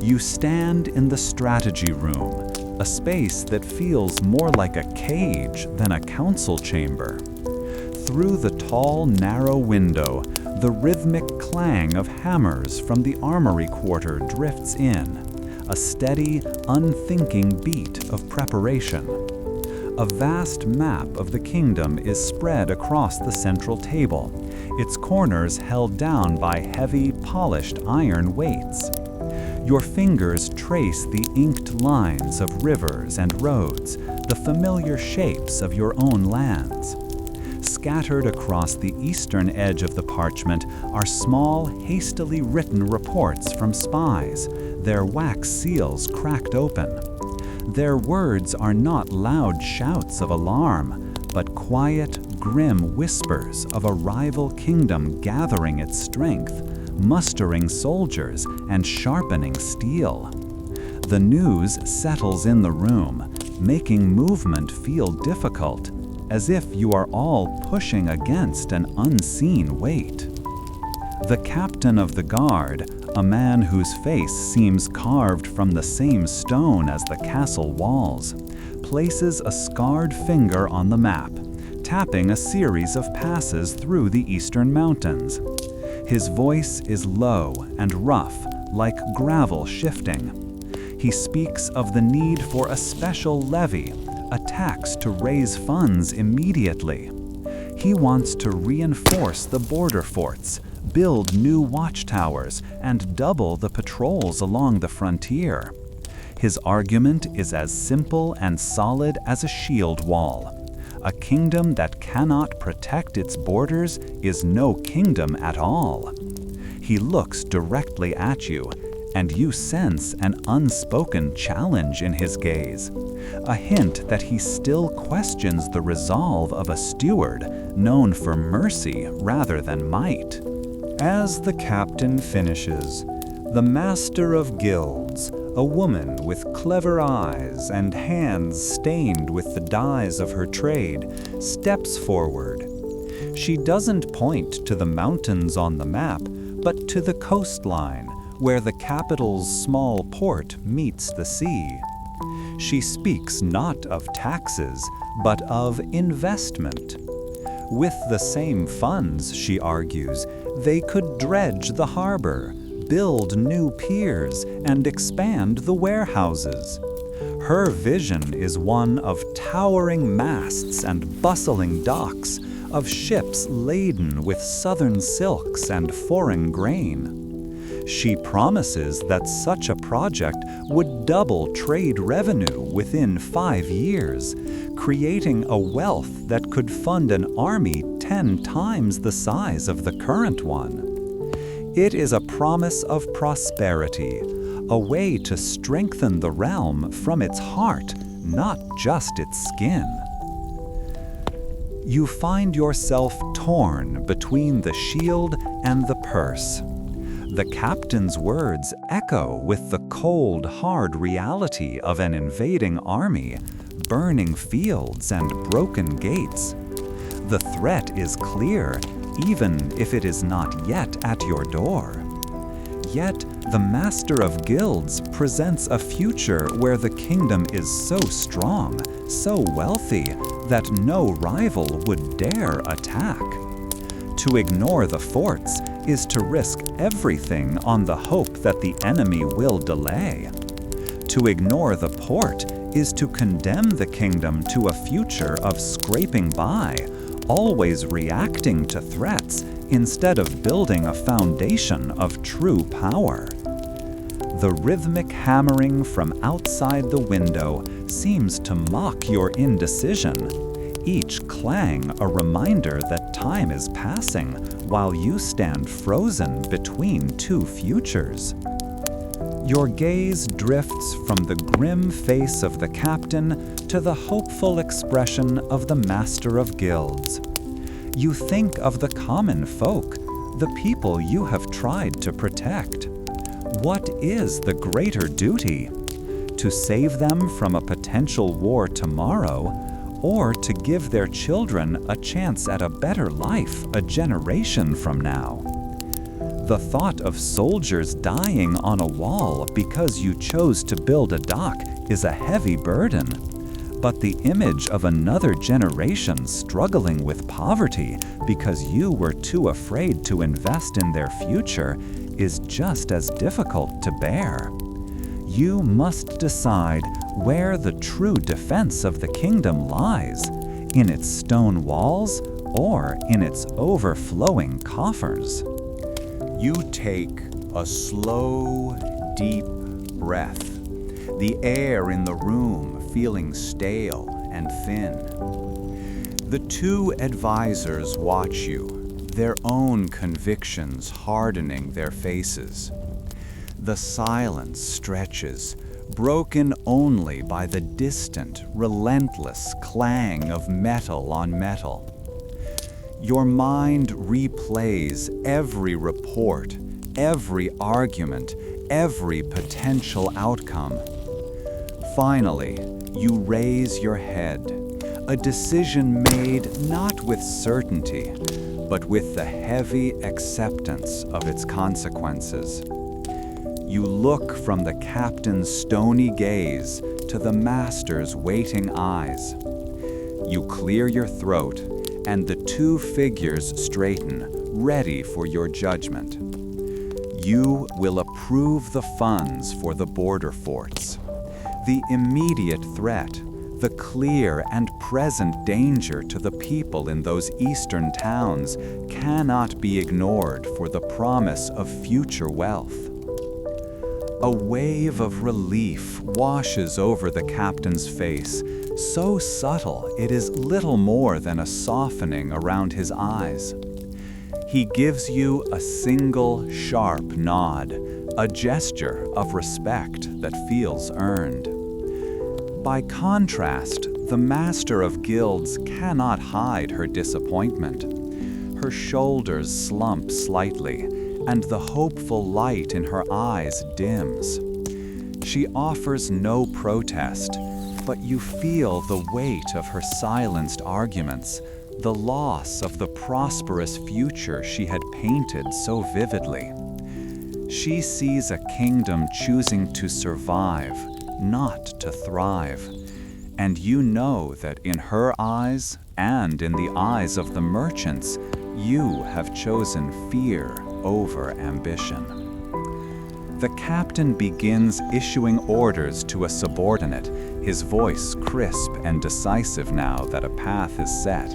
You stand in the strategy room, a space that feels more like a cage than a council chamber. Through the tall, narrow window, the rhythmic clang of hammers from the armory quarter drifts in, a steady, unthinking beat of preparation. A vast map of the kingdom is spread across the central table, its corners held down by heavy, polished iron weights. Your fingers trace the inked lines of rivers and roads, the familiar shapes of your own lands. Scattered across the eastern edge of the parchment are small, hastily written reports from spies, their wax seals cracked open. Their words are not loud shouts of alarm, but quiet, grim whispers of a rival kingdom gathering its strength, mustering soldiers and sharpening steel. The news settles in the room, making movement feel difficult, as if you are all pushing against an unseen weight. The captain of the guard, a man whose face seems carved from the same stone as the castle walls, places a scarred finger on the map, tapping a series of passes through the eastern mountains. His voice is low and rough, like gravel shifting. He speaks of the need for a special levy, a tax to raise funds immediately. He wants to reinforce the border forts, build new watchtowers, and double the patrols along the frontier. His argument is as simple and solid as a shield wall. A kingdom that cannot protect its borders is no kingdom at all. He looks directly at you, and you sense an unspoken challenge in his gaze, a hint that he still questions the resolve of a steward known for mercy rather than might. As the captain finishes, the master of guilds, a woman with clever eyes and hands stained with the dyes of her trade, steps forward. She doesn't point to the mountains on the map, but to the coastline, where the capital's small port meets the sea. She speaks not of taxes, but of investment. With the same funds, she argues, they could dredge the harbor, build new piers, and expand the warehouses. Her vision is one of towering masts and bustling docks, of ships laden with southern silks and foreign grain. She promises that such a project would double trade revenue within 5 years, creating a wealth that could fund an army 10 times the size of the current one. It is a promise of prosperity, a way to strengthen the realm from its heart, not just its skin. You find yourself torn between the shield and the purse. The captain's words echo with the cold, hard reality of an invading army, burning fields and broken gates. The threat is clear, even if it is not yet at your door. Yet, the Master of Guilds presents a future where the kingdom is so strong, so wealthy, that no rival would dare attack. To ignore the forts is to risk everything on the hope that the enemy will delay. To ignore the port is to condemn the kingdom to a future of scraping by, always reacting to threats instead of building a foundation of true power. The rhythmic hammering from outside the window seems to mock your indecision, each clang a reminder that time is passing while you stand frozen between two futures. Your gaze drifts from the grim face of the captain to the hopeful expression of the master of guilds. You think of the common folk, the people you have tried to protect. What is the greater duty? To save them from a potential war tomorrow, or to give their children a chance at a better life a generation from now? The thought of soldiers dying on a wall because you chose to build a dock is a heavy burden. But the image of another generation struggling with poverty because you were too afraid to invest in their future is just as difficult to bear. You must decide where the true defense of the kingdom lies, in its stone walls or in its overflowing coffers. You take a slow, deep breath, the air in the room feeling stale and thin. The two advisors watch you, their own convictions hardening their faces. The silence stretches, broken only by the distant, relentless clang of metal on metal. Your mind replays every report, every argument, every potential outcome. Finally, you raise your head, a decision made not with certainty, but with the heavy acceptance of its consequences. You look from the captain's stony gaze to the master's waiting eyes. You clear your throat, and the two figures straighten, ready for your judgment. You will approve the funds for the border forts. The immediate threat, the clear and present danger to the people in those eastern towns cannot be ignored for the promise of future wealth. A wave of relief washes over the captain's face, so subtle it is little more than a softening around his eyes. He gives you a single sharp nod, a gesture of respect that feels earned. By contrast, the master of guilds cannot hide her disappointment. Her shoulders slump slightly, and the hopeful light in her eyes dims. She offers no protest, but you feel the weight of her silenced arguments, the loss of the prosperous future she had painted so vividly. She sees a kingdom choosing to survive, not to thrive. And you know that in her eyes, and in the eyes of the merchants, you have chosen fear over ambition. The captain begins issuing orders to a subordinate, his voice crisp and decisive now that a path is set.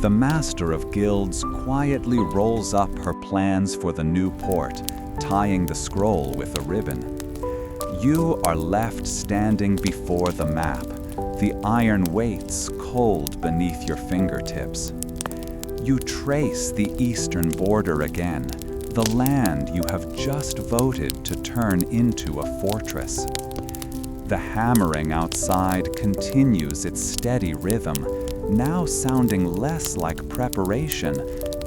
The master of guilds quietly rolls up her plans for the new port, tying the scroll with a ribbon. You are left standing before the map, the iron weights cold beneath your fingertips. You trace the eastern border again, the land you have just voted to turn into a fortress. The hammering outside continues its steady rhythm, now sounding less like preparation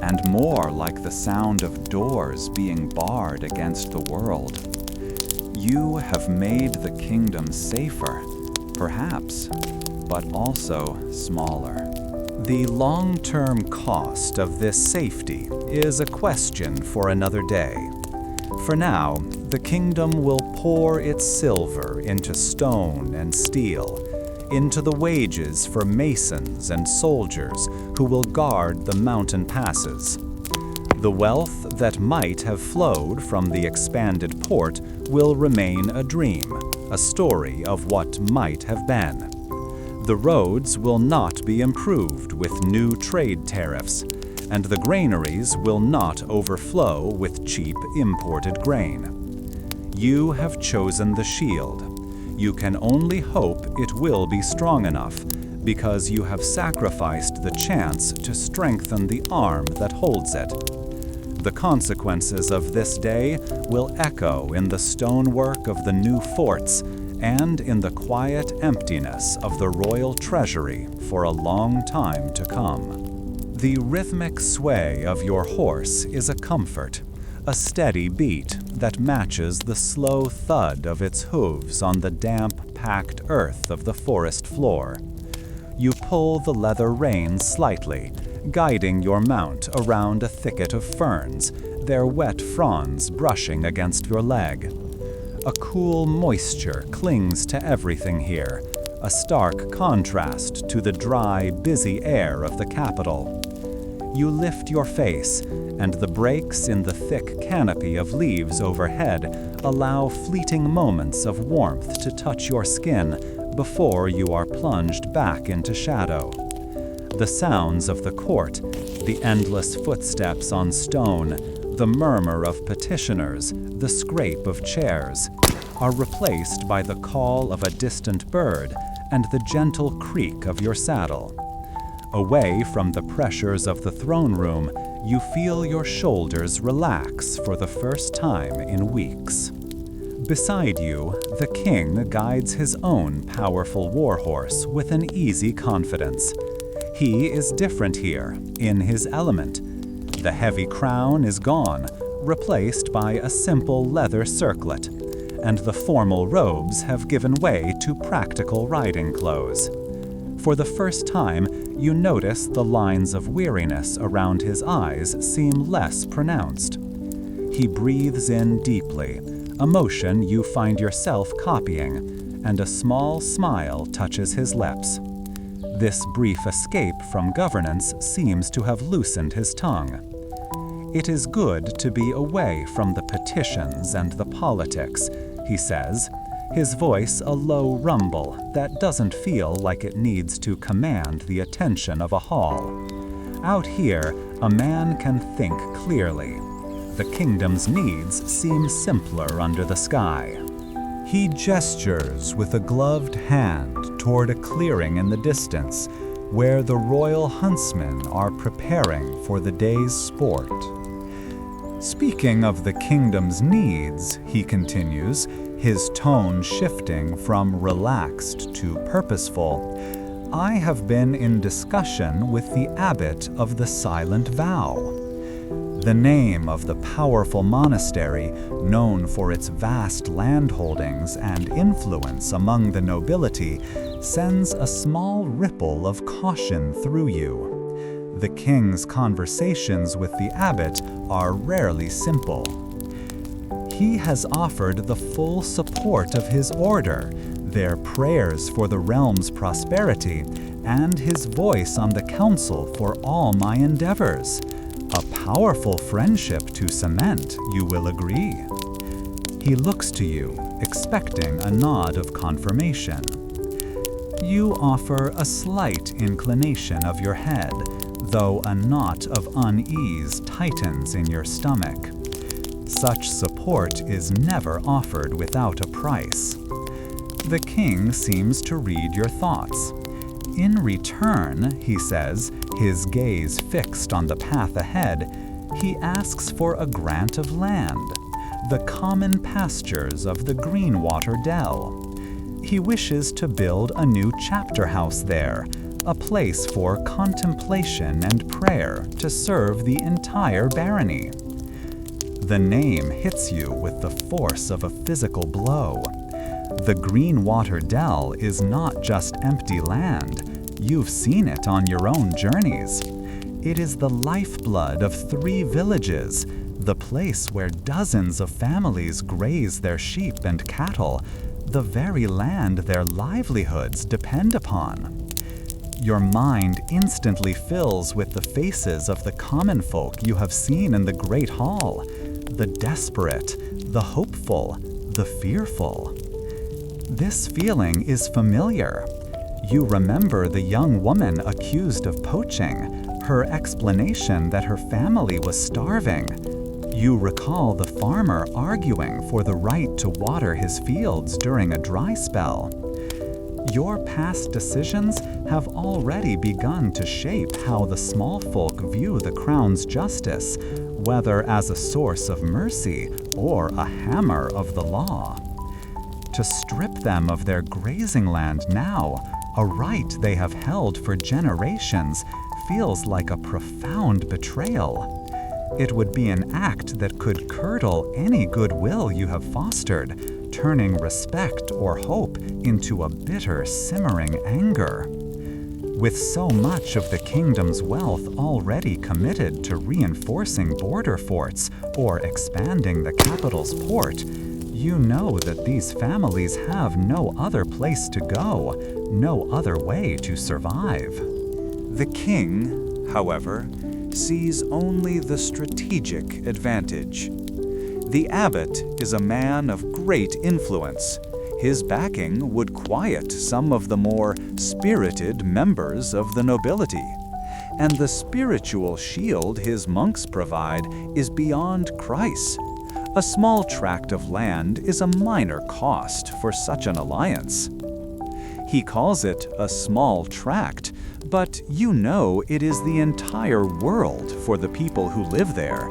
and more like the sound of doors being barred against the world. You have made the kingdom safer, perhaps, but also smaller. The long-term cost of this safety is a question for another day. For now, the kingdom will pour its silver into stone and steel, into the wages for masons and soldiers who will guard the mountain passes. The wealth that might have flowed from the expanded port will remain a dream, a story of what might have been. The roads will not be improved with new trade tariffs, and the granaries will not overflow with cheap imported grain. You have chosen the shield. You can only hope it will be strong enough, because you have sacrificed the chance to strengthen the arm that holds it. The consequences of this day will echo in the stonework of the new forts and in the quiet emptiness of the royal treasury for a long time to come. The rhythmic sway of your horse is a comfort, a steady beat that matches the slow thud of its hooves on the damp, packed earth of the forest floor. You pull the leather reins slightly, guiding your mount around a thicket of ferns, their wet fronds brushing against your leg. A cool moisture clings to everything here, a stark contrast to the dry, busy air of the capital. You lift your face, and the breaks in the thick canopy of leaves overhead allow fleeting moments of warmth to touch your skin before you are plunged back into shadow. The sounds of the court, the endless footsteps on stone, the murmur of petitioners, the scrape of chairs, are replaced by the call of a distant bird and the gentle creak of your saddle. Away from the pressures of the throne room, you feel your shoulders relax for the first time in weeks. Beside you, the king guides his own powerful warhorse with an easy confidence. He is different here, in his element. The heavy crown is gone, replaced by a simple leather circlet, and the formal robes have given way to practical riding clothes. For the first time, you notice the lines of weariness around his eyes seem less pronounced. He breathes in deeply, a motion you find yourself copying, and a small smile touches his lips. This brief escape from governance seems to have loosened his tongue. It is good to be away from the petitions and the politics, he says, his voice a low rumble that doesn't feel like it needs to command the attention of a hall. Out here, a man can think clearly. The kingdom's needs seem simpler under the sky. He gestures with a gloved hand toward a clearing in the distance, where the royal huntsmen are preparing for the day's sport. Speaking of the kingdom's needs, he continues, his tone shifting from relaxed to purposeful, I have been in discussion with the abbot of the Silent Vow. The name of the powerful monastery, known for its vast landholdings and influence among the nobility, sends a small ripple of caution through you. The king's conversations with the abbot are rarely simple. He has offered the full support of his order, their prayers for the realm's prosperity, and his voice on the council for all my endeavors. A powerful friendship to cement, you will agree. He looks to you, expecting a nod of confirmation. You offer a slight inclination of your head, though a knot of unease tightens in your stomach. Such support is never offered without a price. The king seems to read your thoughts. In return, he says, his gaze fixed on the path ahead, he asks for a grant of land, the common pastures of the Greenwater Dell. He wishes to build a new chapter house there, a place for contemplation and prayer to serve the entire barony. The name hits you with the force of a physical blow. The Greenwater Dell is not just empty land. You've seen it on your own journeys. It is the lifeblood of 3 villages, the place where dozens of families graze their sheep and cattle, the very land their livelihoods depend upon. Your mind instantly fills with the faces of the common folk you have seen in the great hall, the desperate, the hopeful, the fearful. This feeling is familiar. You remember the young woman accused of poaching, her explanation that her family was starving. You recall the farmer arguing for the right to water his fields during a dry spell. Your past decisions have already begun to shape how the small folk view the crown's justice, whether as a source of mercy or a hammer of the law. To strip them of their grazing land now, a right they have held for generations, feels like a profound betrayal. It would be an act that could curdle any goodwill you have fostered, turning respect or hope into a bitter, simmering anger. With so much of the kingdom's wealth already committed to reinforcing border forts or expanding the capital's port, you know that these families have no other place to go, no other way to survive. The king, however, sees only the strategic advantage. The abbot is a man of great influence. His backing would quiet some of the more spirited members of the nobility, and the spiritual shield his monks provide is beyond price. A small tract of land is a minor cost for such an alliance. He calls it a small tract, but you know it is the entire world for the people who live there.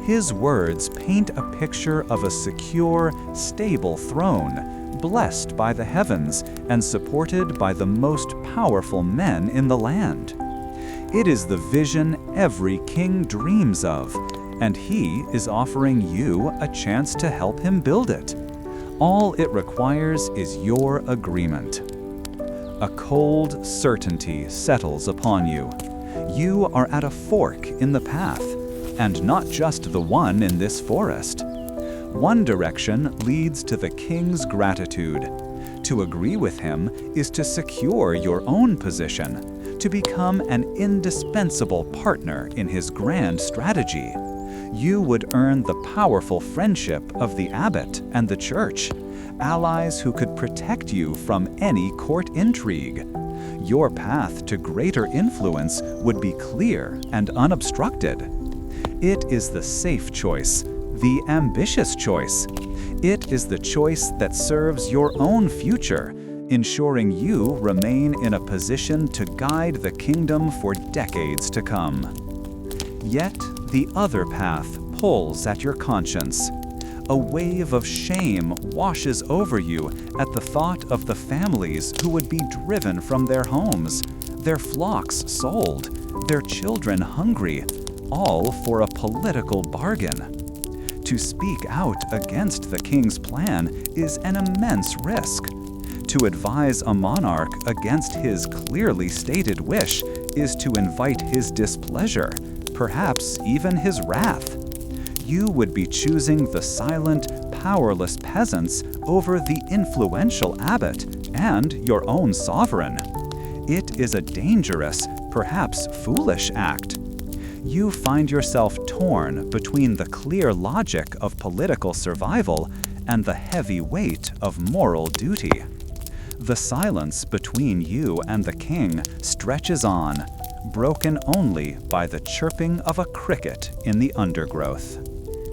His words paint a picture of a secure, stable throne, blessed by the heavens and supported by the most powerful men in the land. It is the vision every king dreams of, and he is offering you a chance to help him build it. All it requires is your agreement. A cold certainty settles upon you. You are at a fork in the path, and not just the one in this forest. One direction leads to the king's gratitude. To agree with him is to secure your own position, to become an indispensable partner in his grand strategy. You would earn the powerful friendship of the abbot and the church, allies who could protect you from any court intrigue. Your path to greater influence would be clear and unobstructed. It is the safe choice, the ambitious choice. It is the choice that serves your own future, ensuring you remain in a position to guide the kingdom for decades to come. Yet, the other path pulls at your conscience. A wave of shame washes over you at the thought of the families who would be driven from their homes, their flocks sold, their children hungry, all for a political bargain. To speak out against the king's plan is an immense risk. To advise a monarch against his clearly stated wish is to invite his displeasure, perhaps even his wrath. You would be choosing the silent, powerless peasants over the influential abbot and your own sovereign. It is a dangerous, perhaps foolish act. You find yourself torn between the clear logic of political survival and the heavy weight of moral duty. The silence between you and the king stretches on, broken only by the chirping of a cricket in the undergrowth.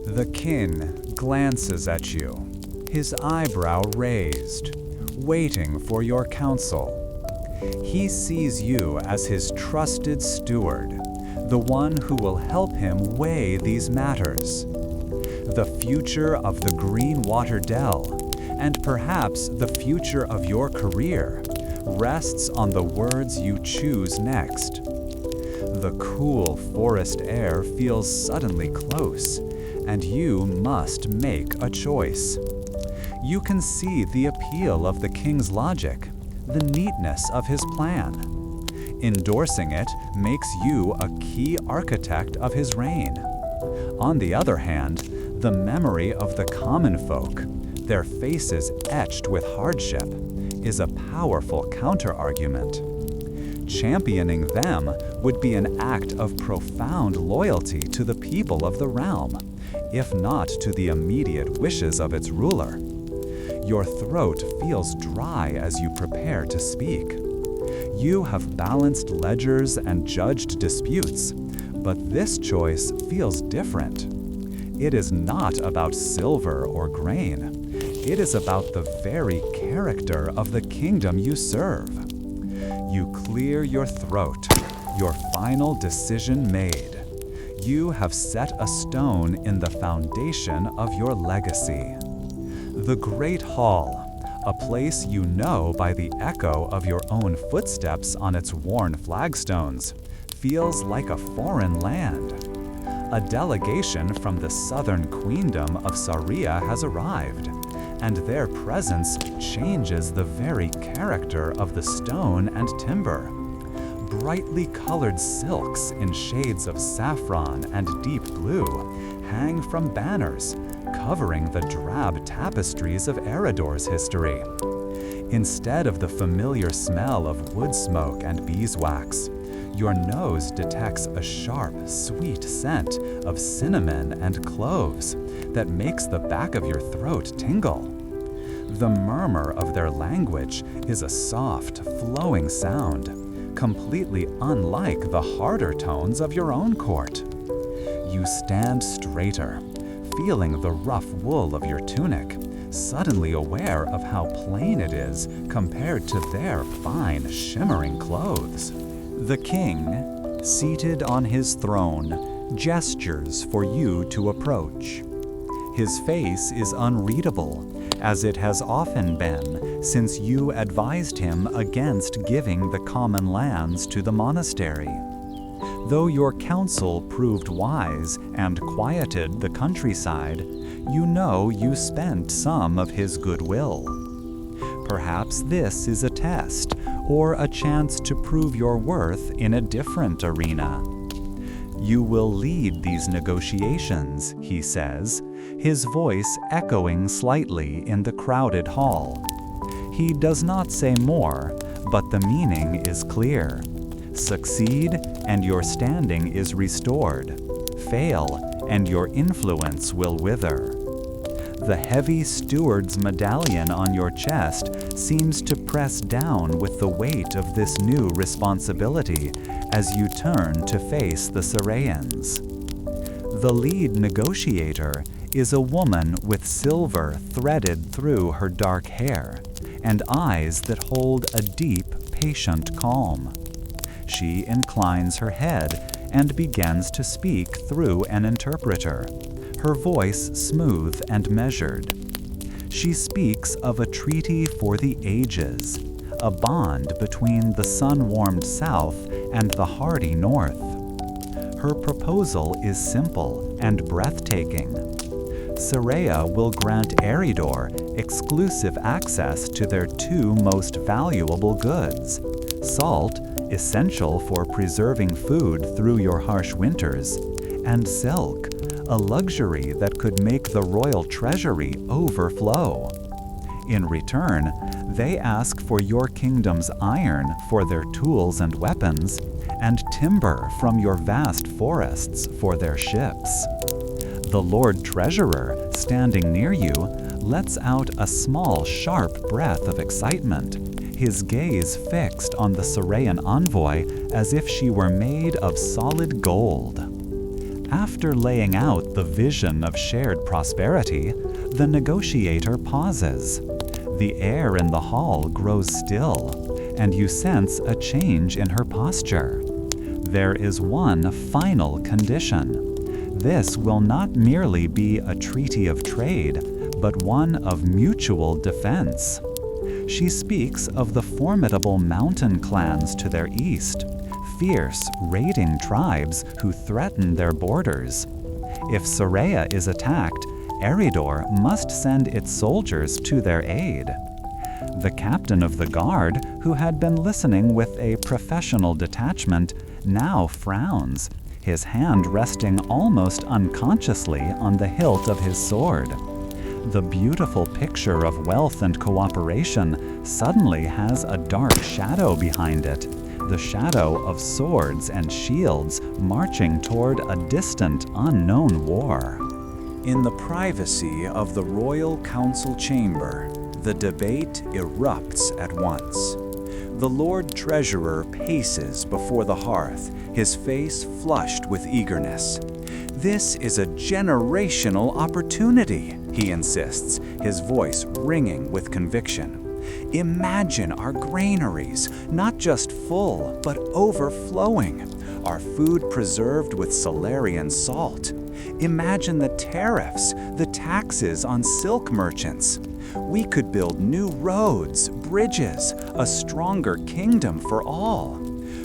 The kin glances at you, his eyebrow raised, waiting for your counsel. He sees you as his trusted steward, the one who will help him weigh these matters. The future of the Greenwater Dell, and perhaps the future of your career, rests on the words you choose next. The cool forest air feels suddenly close, and you must make a choice. You can see the appeal of the king's logic, the neatness of his plan. Endorsing it makes you a key architect of his reign. On the other hand, the memory of the common folk, their faces etched with hardship, is a powerful counter-argument. Championing them would be an act of profound loyalty to the people of the realm, if not to the immediate wishes of its ruler. Your throat feels dry as you prepare to speak. You have balanced ledgers and judged disputes, but this choice feels different. It is not about silver or grain. It is about the very character of the kingdom you serve. You clear your throat, your final decision made. You have set a stone in the foundation of your legacy. The Great Hall, a place you know by the echo of your own footsteps on its worn flagstones, feels like a foreign land. A delegation from the southern queendom of Saria has arrived, and their presence changes the very character of the stone and timber. Brightly colored silks in shades of saffron and deep blue hang from banners, covering the drab tapestries of Aeridor's history. Instead of the familiar smell of wood smoke and beeswax, your nose detects a sharp, sweet scent of cinnamon and cloves that makes the back of your throat tingle. The murmur of their language is a soft, flowing sound, completely unlike the harder tones of your own court. You stand straighter, feeling the rough wool of your tunic, suddenly aware of how plain it is compared to their fine, shimmering clothes. The king, seated on his throne, gestures for you to approach. His face is unreadable, as it has often been since you advised him against giving the common lands to the monastery. Though your counsel proved wise and quieted the countryside, you know you spent some of his goodwill. Perhaps this is a test, or a chance to prove your worth in a different arena. You will lead these negotiations, he says, his voice echoing slightly in the crowded hall. He does not say more, but the meaning is clear. Succeed, and your standing is restored. Fail, and your influence will wither. The heavy steward's medallion on your chest seems to press down with the weight of this new responsibility as you turn to face the Saracens. The lead negotiator is a woman with silver threaded through her dark hair and eyes that hold a deep, patient calm. She inclines her head and begins to speak through an interpreter, her voice smooth and measured. She speaks of a treaty for the ages, a bond between the sun-warmed south and the hardy north. Her proposal is simple and breathtaking. Saraya will grant Aeridor exclusive access to their two most valuable goods: salt, essential for preserving food through your harsh winters, and silk, a luxury that could make the royal treasury overflow. In return, they ask for your kingdom's iron for their tools and weapons, and timber from your vast forests for their ships. The Lord Treasurer, standing near you, lets out a small, sharp breath of excitement, his gaze fixed on the Sarayan envoy as if she were made of solid gold. After laying out the vision of shared prosperity, the negotiator pauses. The air in the hall grows still, and you sense a change in her posture. There is one final condition. This will not merely be a treaty of trade, but one of mutual defense. She speaks of the formidable mountain clans to their east, fierce, raiding tribes who threaten their borders. If Saraya is attacked, Aeridor must send its soldiers to their aid. The captain of the guard, who had been listening with a professional detachment, now frowns, his hand resting almost unconsciously on the hilt of his sword. The beautiful picture of wealth and cooperation suddenly has a dark shadow behind it, the shadow of swords and shields marching toward a distant, unknown war. In the privacy of the royal council chamber, the debate erupts at once. The Lord Treasurer paces before the hearth, his face flushed with eagerness. "This is a generational opportunity," he insists, his voice ringing with conviction. "Imagine our granaries, not just full, but overflowing. Our food preserved with Solarian salt. Imagine the tariffs, the taxes on silk merchants. We could build new roads, bridges, a stronger kingdom for all.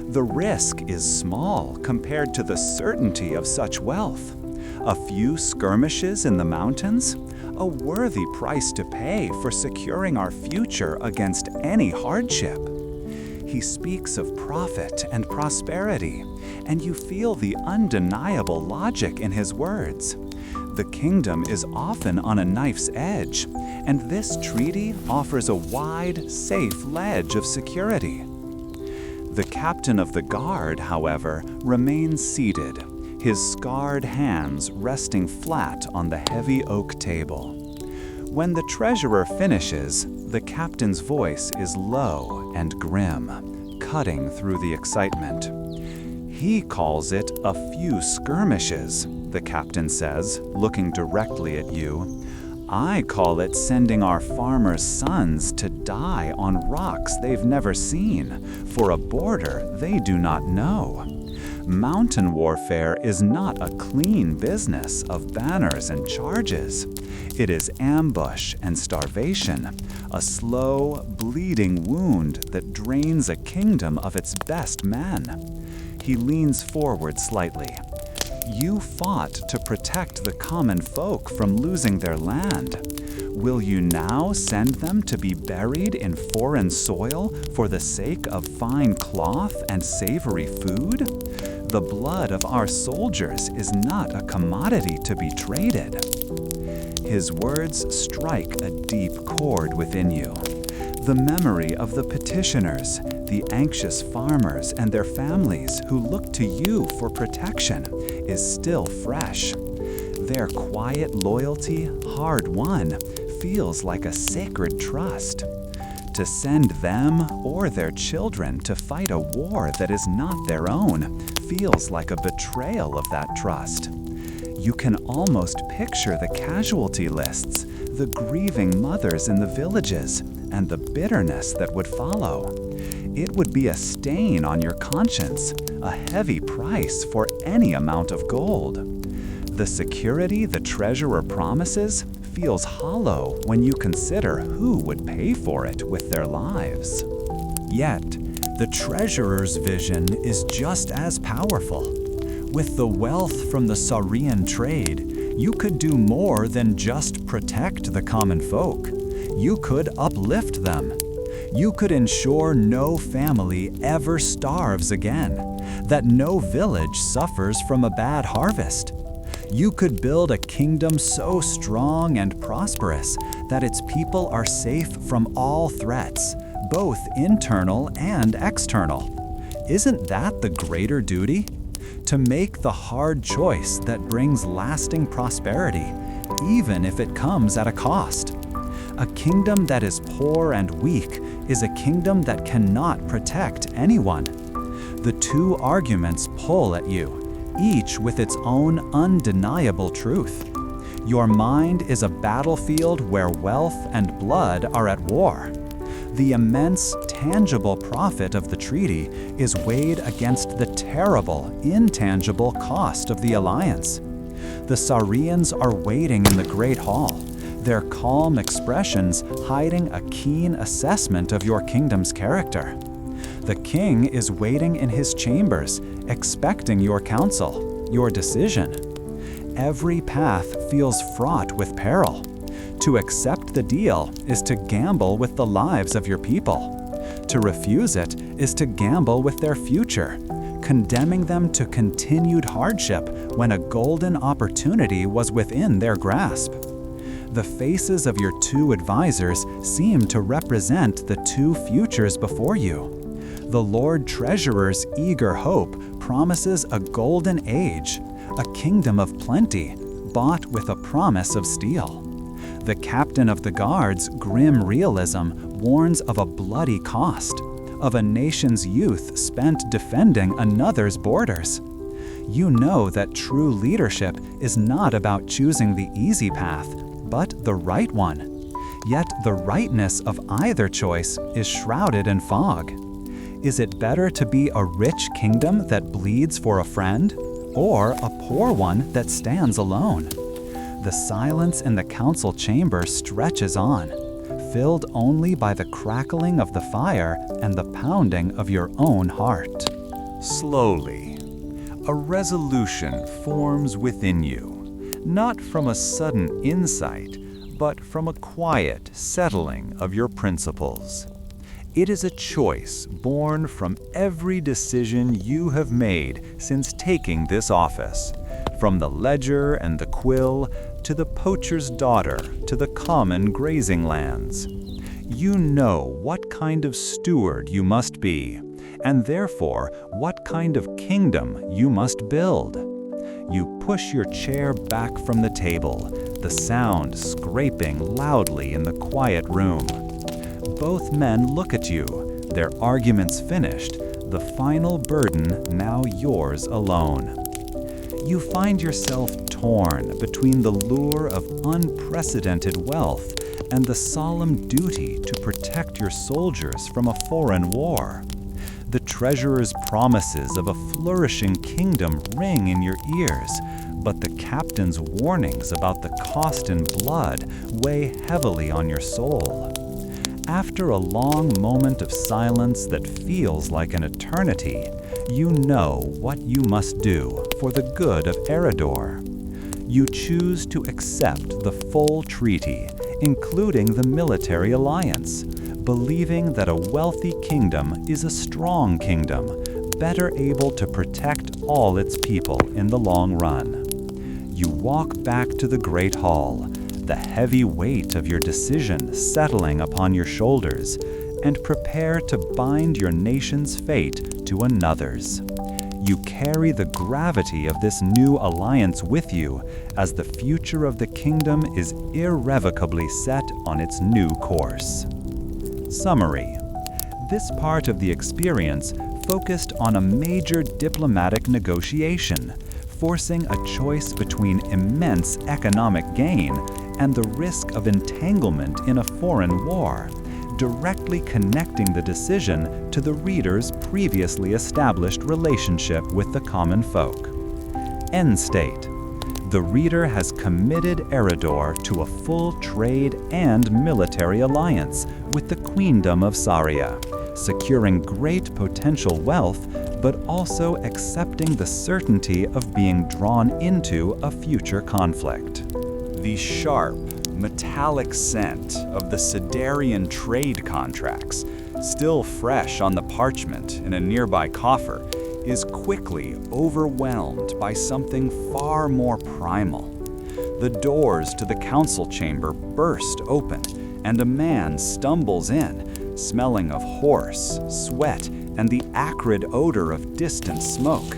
The risk is small compared to the certainty of such wealth. A few skirmishes in the mountains, a worthy price to pay for securing our future against any hardship." He speaks of profit and prosperity, and you feel the undeniable logic in his words. The kingdom is often on a knife's edge, and this treaty offers a wide, safe ledge of security. The captain of the guard, however, remains seated, his scarred hands resting flat on the heavy oak table. When the treasurer finishes, the captain's voice is low and grim, cutting through the excitement. "He calls it a few skirmishes," the captain says, looking directly at you. "I call it sending our farmers' sons to die on rocks they've never seen, for a border they do not know. Mountain warfare is not a clean business of banners and charges. It is ambush and starvation, a slow, bleeding wound that drains a kingdom of its best men." He leans forward slightly. "You fought to protect the common folk from losing their land. Will you now send them to be buried in foreign soil for the sake of fine cloth and savory food? The blood of our soldiers is not a commodity to be traded." His words strike a deep chord within you. The memory of the petitioners, the anxious farmers and their families who look to you for protection, is still fresh. Their quiet loyalty, hard won, feels like a sacred trust. To send them or their children to fight a war that is not their own feels like a betrayal of that trust. You can almost picture the casualty lists, the grieving mothers in the villages, and the bitterness that would follow. It would be a stain on your conscience, a heavy price for any amount of gold. The security the treasurer promises feels hollow when you consider who would pay for it with their lives. Yet, the treasurer's vision is just as powerful. With the wealth from the Saurian trade, you could do more than just protect the common folk. You could uplift them. You could ensure no family ever starves again, that no village suffers from a bad harvest. You could build a kingdom so strong and prosperous that its people are safe from all threats, both internal and external. Isn't that the greater duty? To make the hard choice that brings lasting prosperity, even if it comes at a cost. A kingdom that is poor and weak is a kingdom that cannot protect anyone. The two arguments pull at you, each with its own undeniable truth. Your mind is a battlefield where wealth and blood are at war. The immense, tangible profit of the treaty is weighed against the terrible, intangible cost of the alliance. The Saurians are waiting in the Great Hall, their calm expressions hiding a keen assessment of your kingdom's character. The king is waiting in his chambers, expecting your counsel, your decision. Every path feels fraught with peril. To accept the deal is to gamble with the lives of your people. To refuse it is to gamble with their future, condemning them to continued hardship when a golden opportunity was within their grasp. The faces of your two advisors seem to represent the two futures before you. The Lord Treasurer's eager hope promises a golden age, a kingdom of plenty, bought with a promise of steel. The Captain of the Guard's grim realism warns of a bloody cost, of a nation's youth spent defending another's borders. You know that true leadership is not about choosing the easy path, but the right one. Yet the rightness of either choice is shrouded in fog. Is it better to be a rich kingdom that bleeds for a friend, or a poor one that stands alone? The silence in the council chamber stretches on, filled only by the crackling of the fire and the pounding of your own heart. Slowly, a resolution forms within you, not from a sudden insight, but from a quiet settling of your principles. It is a choice born from every decision you have made since taking this office, from the ledger and the quill to the poacher's daughter to the common grazing lands. You know what kind of steward you must be, and therefore what kind of kingdom you must build. You push your chair back from the table, the sound scraping loudly in the quiet room. Both men look at you, their arguments finished, the final burden now yours alone. You find yourself torn between the lure of unprecedented wealth and the solemn duty to protect your soldiers from a foreign war. The treasurer's promises of a flourishing kingdom ring in your ears, but the captain's warnings about the cost in blood weigh heavily on your soul. After a long moment of silence that feels like an eternity, you know what you must do for the good of Aeridor. You choose to accept the full treaty, including the military alliance, believing that a wealthy kingdom is a strong kingdom, better able to protect all its people in the long run. You walk back to the Great Hall, the heavy weight of your decision settling upon your shoulders, and prepare to bind your nation's fate to another's. You carry the gravity of this new alliance with you as the future of the kingdom is irrevocably set on its new course. Summary. This part of the experience focused on a major diplomatic negotiation, forcing a choice between immense economic gain and the risk of entanglement in a foreign war, directly connecting the decision to the reader's previously established relationship with the common folk. End state. The reader has committed Aeridor to a full trade and military alliance with the Queendom of Saria, securing great potential wealth, but also accepting the certainty of being drawn into a future conflict. The sharp, metallic scent of the Sidarian trade contracts, still fresh on the parchment in a nearby coffer, is quickly overwhelmed by something far more primal. The doors to the council chamber burst open, and a man stumbles in, smelling of horse, sweat, and the acrid odor of distant smoke.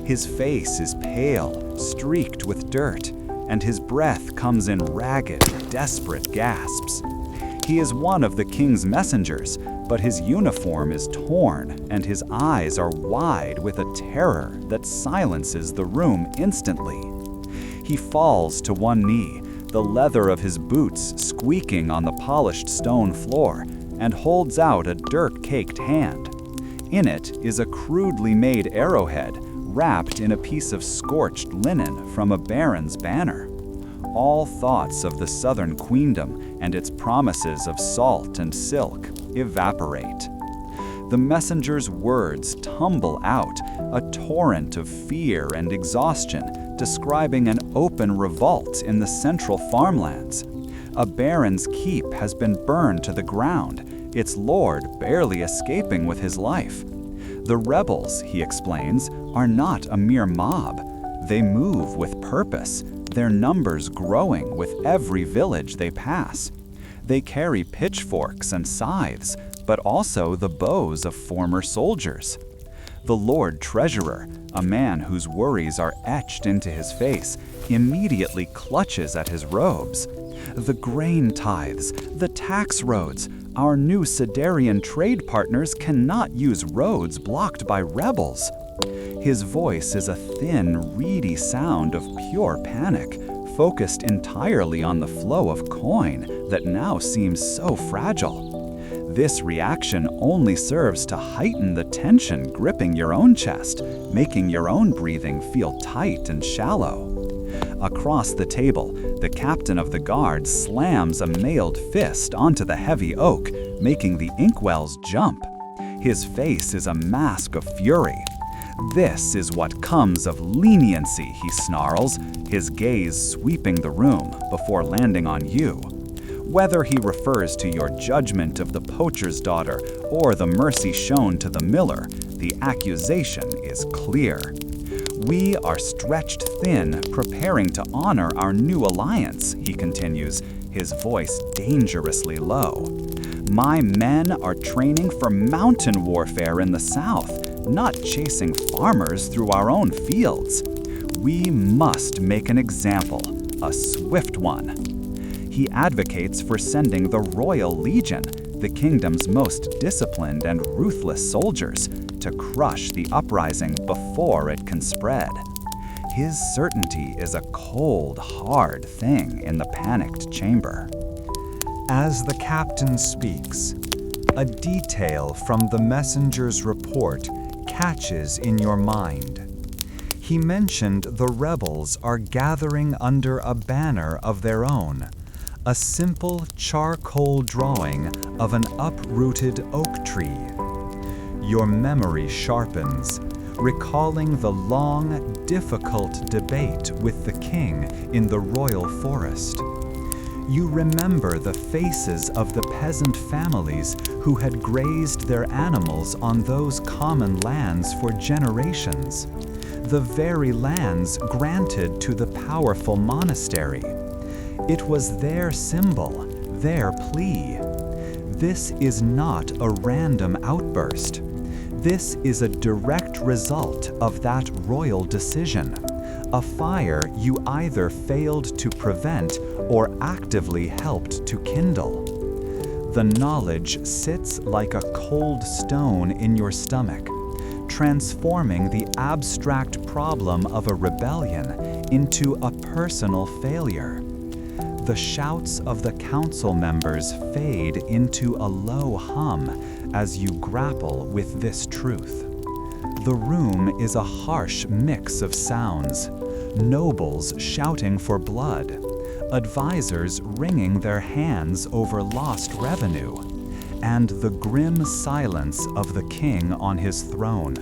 His face is pale, streaked with dirt, and his breath comes in ragged, desperate gasps. He is one of the king's messengers, but his uniform is torn, and his eyes are wide with a terror that silences the room instantly. He falls to one knee, the leather of his boots squeaking on the polished stone floor, and holds out a dirt-caked hand. In it is a crudely made arrowhead, wrapped in a piece of scorched linen from a baron's banner. All thoughts of the southern queendom and its promises of salt and silk evaporate. The messenger's words tumble out, a torrent of fear and exhaustion, describing an open revolt in the central farmlands. A baron's keep has been burned to the ground, its lord barely escaping with his life. The rebels, he explains, are not a mere mob. They move with purpose, their numbers growing with every village they pass. They carry pitchforks and scythes, but also the bows of former soldiers. The Lord Treasurer, a man whose worries are etched into his face, immediately clutches at his robes. The grain tithes, the tax roads, our new Sidarian trade partners cannot use roads blocked by rebels. His voice is a thin, reedy sound of pure panic, focused entirely on the flow of coin that now seems so fragile. This reaction only serves to heighten the tension gripping your own chest, making your own breathing feel tight and shallow. Across the table, the captain of the guard slams a mailed fist onto the heavy oak, making the inkwells jump. His face is a mask of fury. "This is what comes of leniency," he snarls, his gaze sweeping the room before landing on you. Whether he refers to your judgment of the poacher's daughter or the mercy shown to the miller, the accusation is clear. "We are stretched thin, preparing to honor our new alliance," he continues, his voice dangerously low. "My men are training for mountain warfare in the south, not chasing farmers through our own fields. We must make an example, a swift one." He advocates for sending the Royal Legion, the kingdom's most disciplined and ruthless soldiers, to crush the uprising before it can spread. His certainty is a cold, hard thing in the panicked chamber. As the captain speaks, a detail from the messenger's report catches in your mind. He mentioned the rebels are gathering under a banner of their own, a simple charcoal drawing of an uprooted oak tree. Your memory sharpens, recalling the long, difficult debate with the king in the royal forest. You remember the faces of the peasant families who had grazed their animals on those common lands for generations, the very lands granted to the powerful monastery. It was their symbol, their plea. This is not a random outburst. This is a direct result of that royal decision, a fire you either failed to prevent or actively helped to kindle. The knowledge sits like a cold stone in your stomach, transforming the abstract problem of a rebellion into a personal failure. The shouts of the council members fade into a low hum as you grapple with this truth. The room is a harsh mix of sounds, nobles shouting for blood, advisors wringing their hands over lost revenue, and the grim silence of the king on his throne.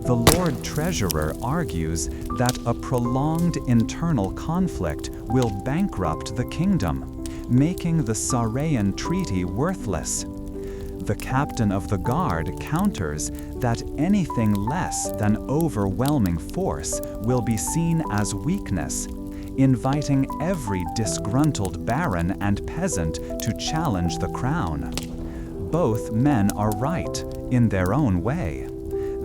The Lord Treasurer argues that a prolonged internal conflict will bankrupt the kingdom, making the Sarayan treaty worthless. The captain of the guard counters that anything less than overwhelming force will be seen as weakness, inviting every disgruntled baron and peasant to challenge the crown. Both men are right in their own way.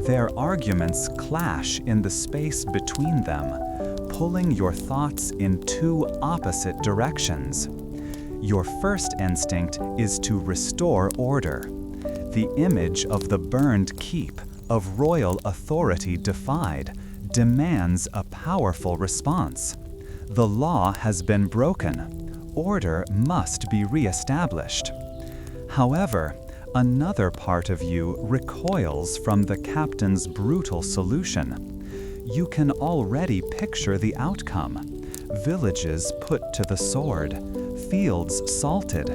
Their arguments clash in the space between them, pulling your thoughts in two opposite directions. Your first instinct is to restore order. The image of the burned keep, of royal authority defied, demands a powerful response. The law has been broken. Order must be reestablished. However, another part of you recoils from the captain's brutal solution. You can already picture the outcome: villages put to the sword, fields salted,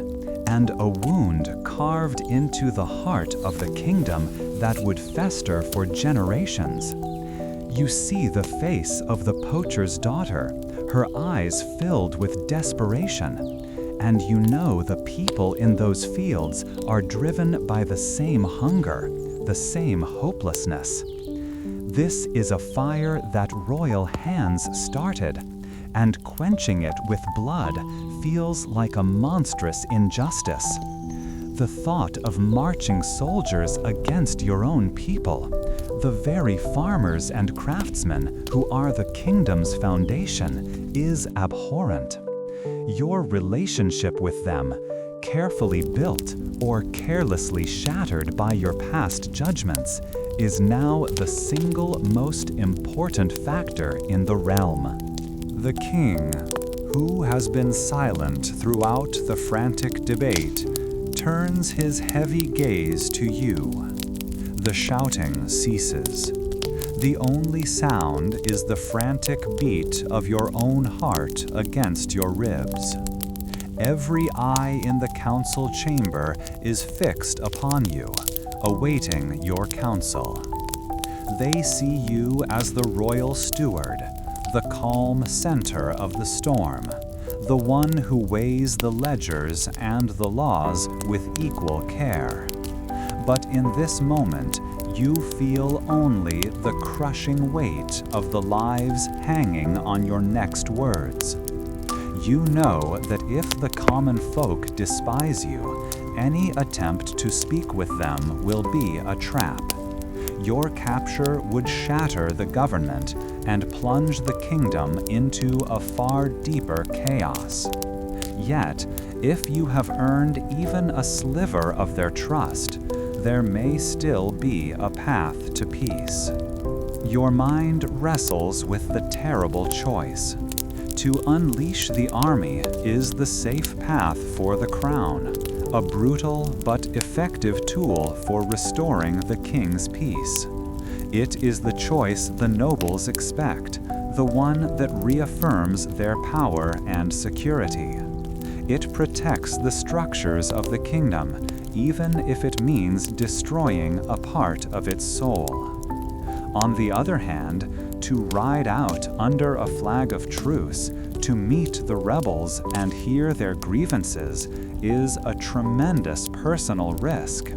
and a wound carved into the heart of the kingdom that would fester for generations. You see the face of the poacher's daughter, her eyes filled with desperation, and you know the people in those fields are driven by the same hunger, the same hopelessness. This is a fire that royal hands started, and quenching it with blood feels like a monstrous injustice. The thought of marching soldiers against your own people, the very farmers and craftsmen who are the kingdom's foundation, is abhorrent. Your relationship with them, carefully built or carelessly shattered by your past judgments, is now the single most important factor in the realm. The king, who has been silent throughout the frantic debate, turns his heavy gaze to you. The shouting ceases. The only sound is the frantic beat of your own heart against your ribs. Every eye in the council chamber is fixed upon you, awaiting your counsel. They see you as the Royal Steward, the calm center of the storm, the one who weighs the ledgers and the laws with equal care. But in this moment, you feel only the crushing weight of the lives hanging on your next words. You know that if the common folk despise you, any attempt to speak with them will be a trap. Your capture would shatter the government and plunge the kingdom into a far deeper chaos. Yet, if you have earned even a sliver of their trust, there may still be a path to peace. Your mind wrestles with the terrible choice. To unleash the army is the safe path for the crown, a brutal but effective tool for restoring the king's peace. It is the choice the nobles expect, the one that reaffirms their power and security. It protects the structures of the kingdom, even if it means destroying a part of its soul. On the other hand, to ride out under a flag of truce, to meet the rebels and hear their grievances, is a tremendous personal risk.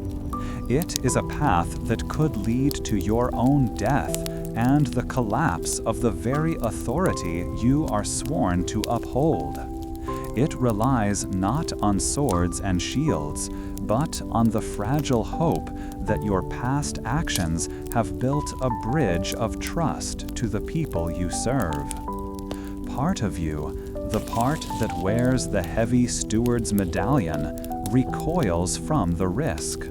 It is a path that could lead to your own death and the collapse of the very authority you are sworn to uphold. It relies not on swords and shields, but on the fragile hope that your past actions have built a bridge of trust to the people you serve. Part of you, the part that wears the heavy steward's medallion, recoils from the risk.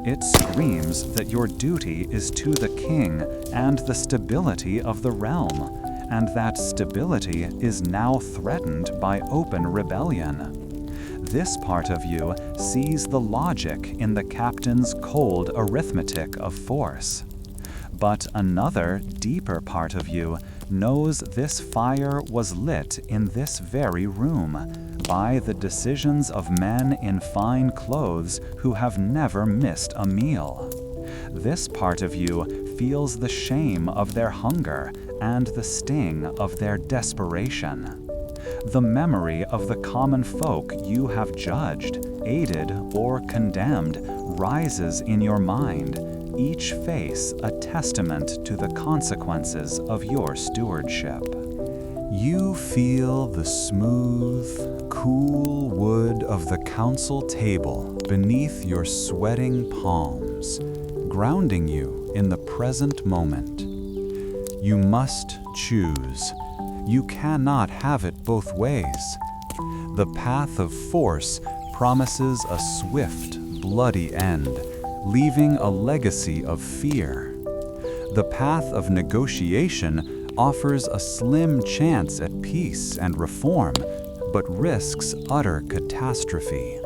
It screams that your duty is to the king and the stability of the realm, and that stability is now threatened by open rebellion. This part of you sees the logic in the captain's cold arithmetic of force. But another, deeper part of you knows this fire was lit in this very room by the decisions of men in fine clothes who have never missed a meal. This part of you feels the shame of their hunger and the sting of their desperation. The memory of the common folk you have judged, aided, or condemned rises in your mind, each face a testament to the consequences of your stewardship. You feel the smooth, cool wood of the council table beneath your sweating palms, grounding you in the present moment. You must choose. You cannot have it both ways. The path of force promises a swift, bloody end, leaving a legacy of fear. The path of negotiation offers a slim chance at peace and reform, but risks utter catastrophe.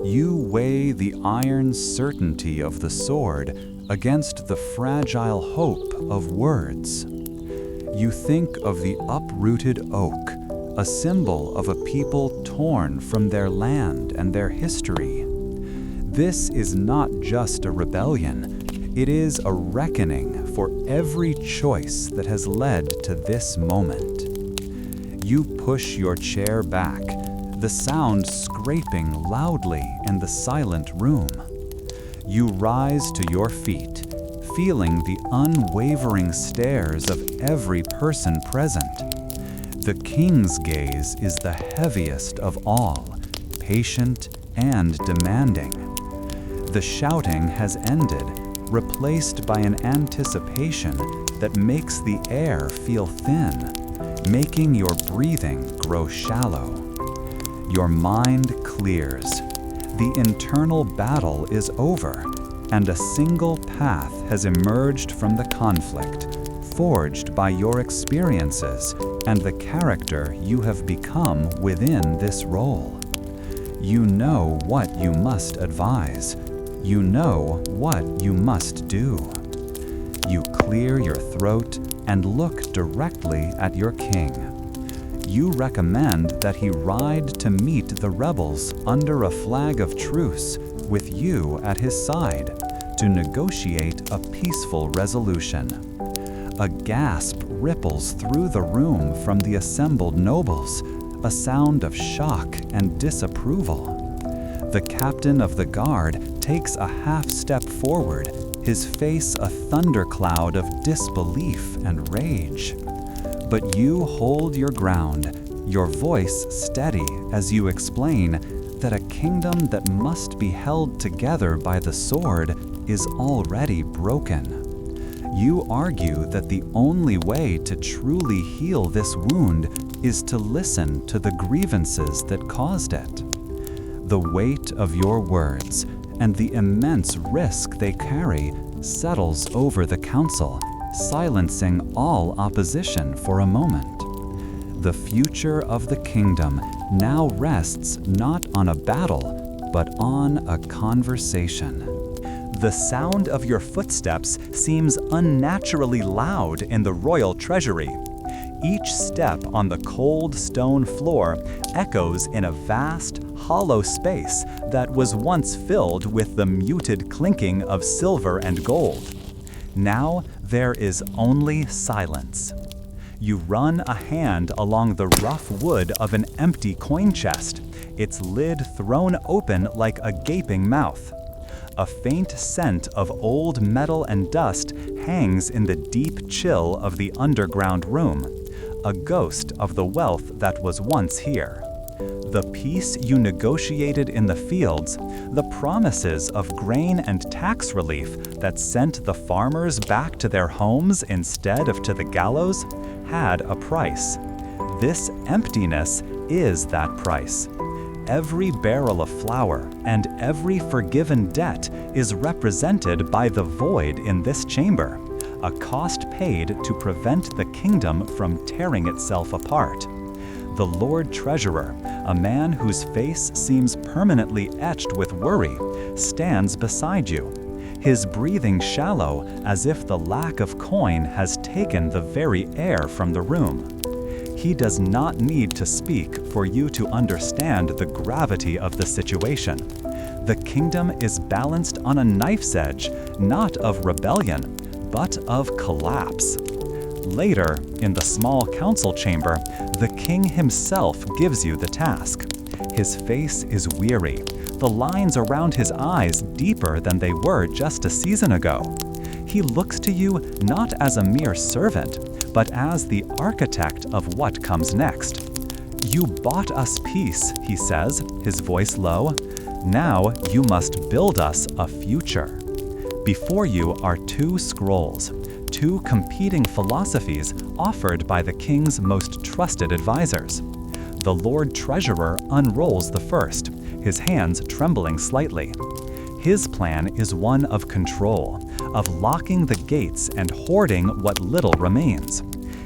You weigh the iron certainty of the sword against the fragile hope of words. You think of the uprooted oak, a symbol of a people torn from their land and their history. This is not just a rebellion, it is a reckoning for every choice that has led to this moment. You push your chair back, the sound scraping loudly in the silent room. You rise to your feet, feeling the unwavering stares of every person present. The king's gaze is the heaviest of all, patient and demanding. The shouting has ended, replaced by an anticipation that makes the air feel thin, making your breathing grow shallow. Your mind clears. The internal battle is over, and a single path has emerged from the conflict, forged by your experiences and the character you have become within this role. You know what you must advise. You know what you must do. You clear your throat and look directly at your king. You recommend that he ride to meet the rebels under a flag of truce, with you at his side, to negotiate a peaceful resolution. A gasp ripples through the room from the assembled nobles, a sound of shock and disapproval. The captain of the guard takes a half-step forward, his face a thundercloud of disbelief and rage. But you hold your ground, your voice steady as you explain that a kingdom that must be held together by the sword is already broken. You argue that the only way to truly heal this wound is to listen to the grievances that caused it. The weight of your words and the immense risk they carry settles over the council, silencing all opposition for a moment. The future of the kingdom now rests not on a battle, but on a conversation. The sound of your footsteps seems unnaturally loud in the royal treasury. Each step on the cold stone floor echoes in a vast, hollow space that was once filled with the muted clinking of silver and gold. Now there is only silence. You run a hand along the rough wood of an empty coin chest, its lid thrown open like a gaping mouth. A faint scent of old metal and dust hangs in the deep chill of the underground room, a ghost of the wealth that was once here. The peace you negotiated in the fields, the promises of grain and tax relief that sent the farmers back to their homes instead of to the gallows, had a price. This emptiness is that price. Every barrel of flour and every forgiven debt is represented by the void in this chamber, a cost paid to prevent the kingdom from tearing itself apart. The Lord Treasurer, a man whose face seems permanently etched with worry, stands beside you, his breathing shallow as if the lack of coin has taken the very air from the room. He does not need to speak for you to understand the gravity of the situation. The kingdom is balanced on a knife's edge, not of rebellion, but of collapse. Later, in the small council chamber, the king himself gives you the task. His face is weary, the lines around his eyes deeper than they were just a season ago. He looks to you not as a mere servant, but as the architect of what comes next. You bought us peace, he says, his voice low. Now you must build us a future. Before you are two scrolls, two competing philosophies offered by the king's most trusted advisors. The Lord Treasurer unrolls the first, his hands trembling slightly. His plan is one of control, of locking the gates and hoarding what little remains.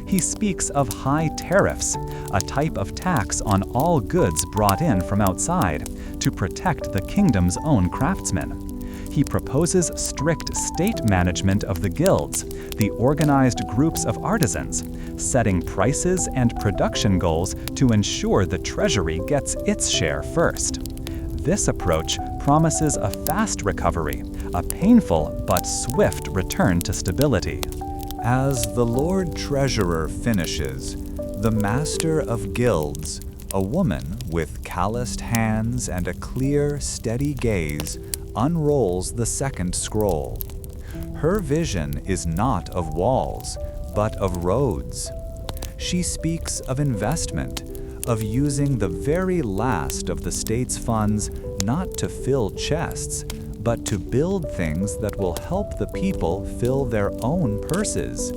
He speaks of high tariffs, a type of tax on all goods brought in from outside, to protect the kingdom's own craftsmen. He proposes strict state management of the guilds, the organized groups of artisans, setting prices and production goals to ensure the treasury gets its share first. This approach promises a fast recovery, a painful but swift return to stability. As the Lord Treasurer finishes, the Master of Guilds, a woman with calloused hands and a clear, steady gaze, unrolls the second scroll. Her vision is not of walls, but of roads. She speaks of investment, of using the very last of the state's funds not to fill chests, but to build things that will help the people fill their own purses.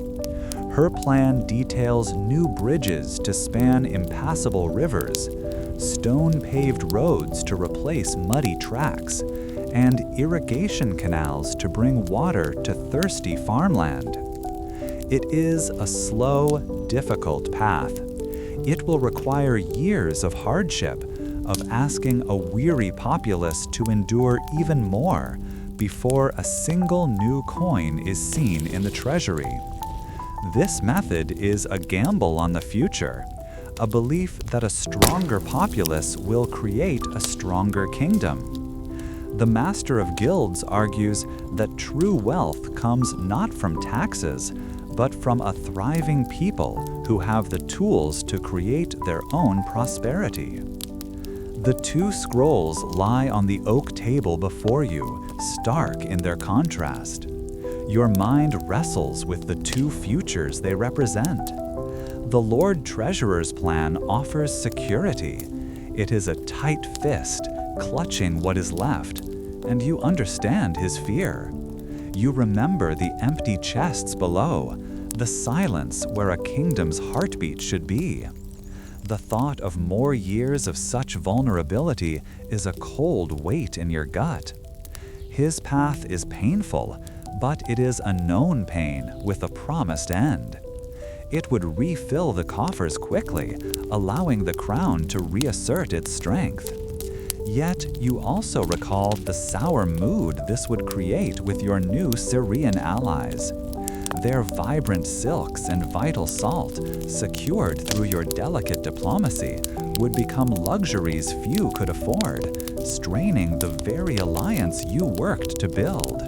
Her plan details new bridges to span impassable rivers, stone-paved roads to replace muddy tracks, and irrigation canals to bring water to thirsty farmland. It is a slow, difficult path. It will require years of hardship, of asking a weary populace to endure even more before a single new coin is seen in the treasury. This method is a gamble on the future, a belief that a stronger populace will create a stronger kingdom. The Master of Guilds argues that true wealth comes not from taxes, but from a thriving people who have the tools to create their own prosperity. The two scrolls lie on the oak table before you, stark in their contrast. Your mind wrestles with the two futures they represent. The Lord Treasurer's plan offers security. It is a tight fist, clutching what is left, and you understand his fear. You remember the empty chests below, the silence where a kingdom's heartbeat should be. The thought of more years of such vulnerability is a cold weight in your gut. His path is painful, but it is a known pain with a promised end. It would refill the coffers quickly, allowing the crown to reassert its strength. Yet you also recall the sour mood this would create with your new Syrian allies. Their vibrant silks and vital salt, secured through your delicate diplomacy, would become luxuries few could afford, straining the very alliance you worked to build.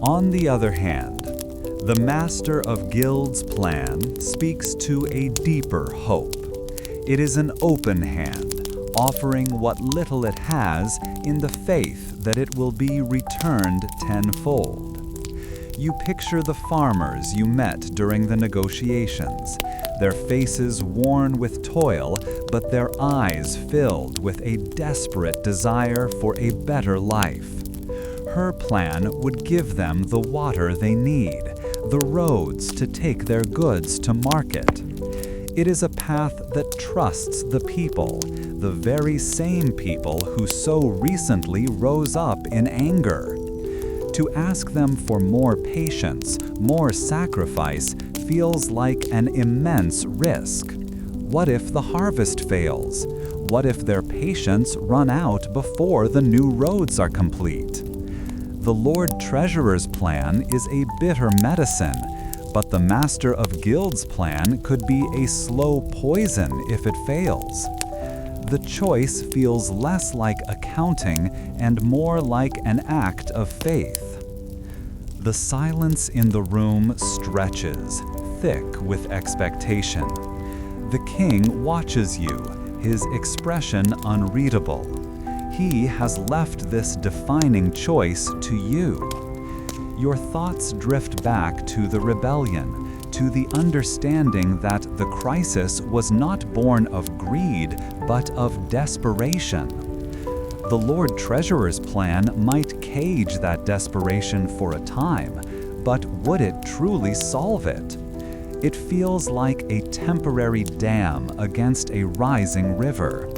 On the other hand, the Master of Guilds' plan speaks to a deeper hope. It is an open hand, offering what little it has in the faith that it will be returned tenfold. You picture the farmers you met during the negotiations, their faces worn with toil, but their eyes filled with a desperate desire for a better life. Her plan would give them the water they need, the roads to take their goods to market. It is a path that trusts the people, the very same people who so recently rose up in anger. To ask them for more patience, more sacrifice, feels like an immense risk. What if the harvest fails? What if their patience run out before the new roads are complete? The Lord Treasurer's plan is a bitter medicine, but the Master of Guilds' plan could be a slow poison if it fails. The choice feels less like accounting and more like an act of faith. The silence in the room stretches, thick with expectation. The king watches you, his expression unreadable. He has left this defining choice to you. Your thoughts drift back to the rebellion, to the understanding that the crisis was not born of greed, but of desperation. The Lord Treasurer's plan might cage that desperation for a time, but would it truly solve it? It feels like a temporary dam against a rising river.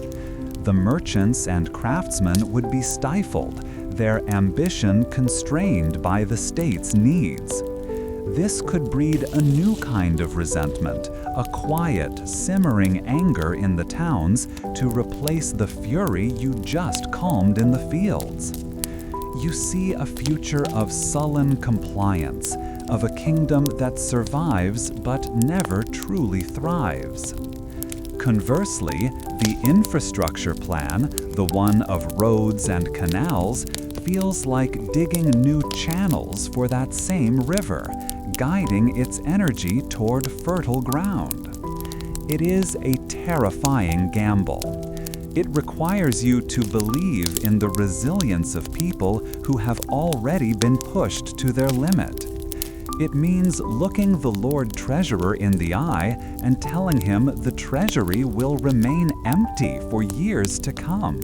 The merchants and craftsmen would be stifled, their ambition constrained by the state's needs. This could breed a new kind of resentment, a quiet, simmering anger in the towns to replace the fury you just calmed in the fields. You see a future of sullen compliance, of a kingdom that survives but never truly thrives. Conversely, the infrastructure plan, the one of roads and canals, feels like digging new channels for that same river, guiding its energy toward fertile ground. It is a terrifying gamble. It requires you to believe in the resilience of people who have already been pushed to their limit. It means looking the Lord Treasurer in the eye and telling him the treasury will remain empty for years to come.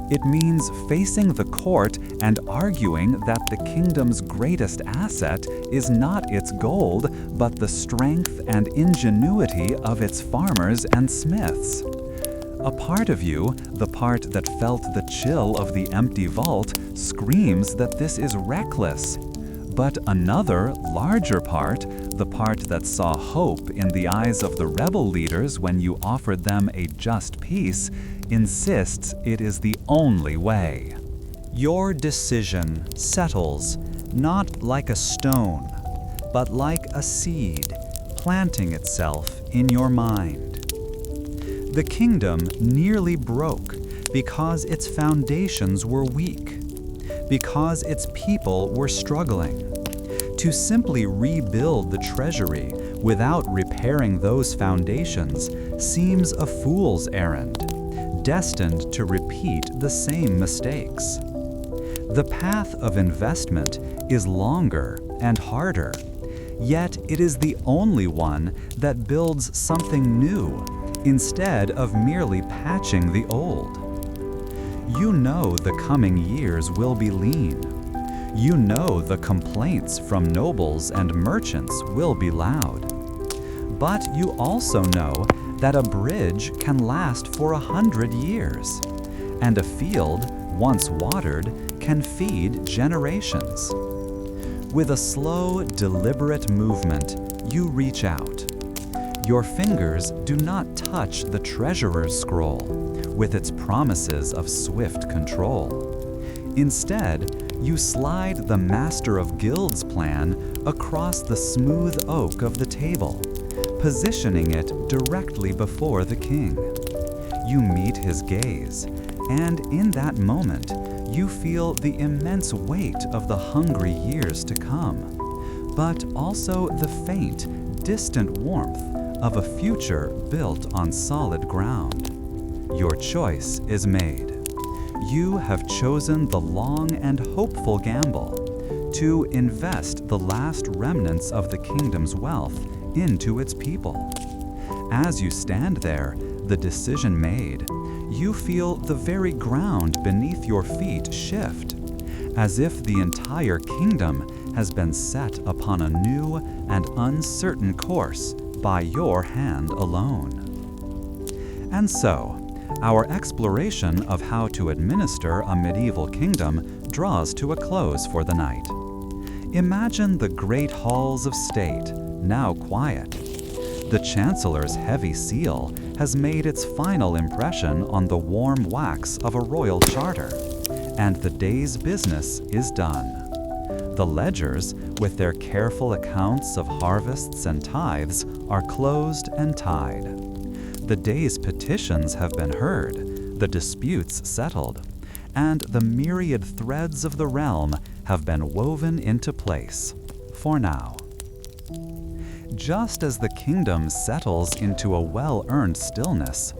It means facing the court and arguing that the kingdom's greatest asset is not its gold, but the strength and ingenuity of its farmers and smiths. A part of you, the part that felt the chill of the empty vault, screams that this is reckless. But another, larger part, the part that saw hope in the eyes of the rebel leaders when you offered them a just peace, insists it is the only way. Your decision settles not like a stone, but like a seed, planting itself in your mind. The kingdom nearly broke because its foundations were weak, because its people were struggling. To simply rebuild the treasury without repairing those foundations seems a fool's errand, destined to repeat the same mistakes. The path of investment is longer and harder, yet it is the only one that builds something new instead of merely patching the old. You know the coming years will be lean. You know the complaints from nobles and merchants will be loud. But you also know that a bridge can last for 100 years, and a field, once watered, can feed generations. With a slow, deliberate movement, you reach out. Your fingers do not touch the treasurer's scroll with its promises of swift control. Instead, you slide the Master of Guilds plan across the smooth oak of the table, positioning it directly before the king. You meet his gaze, and in that moment, you feel the immense weight of the hungry years to come, but also the faint, distant warmth of a future built on solid ground. Your choice is made. You have chosen the long and hopeful gamble to invest the last remnants of the kingdom's wealth into its people. As you stand there, the decision made, you feel the very ground beneath your feet shift, as if the entire kingdom has been set upon a new and uncertain course by your hand alone. And so, our exploration of how to administer a medieval kingdom draws to a close for the night. Imagine the great halls of state, now quiet. The Chancellor's heavy seal has made its final impression on the warm wax of a royal charter, and the day's business is done. The ledgers, with their careful accounts of harvests and tithes, are closed and tied. The day's petitions have been heard, the disputes settled, and the myriad threads of the realm have been woven into place, for now. Just as the kingdom settles into a well-earned stillness,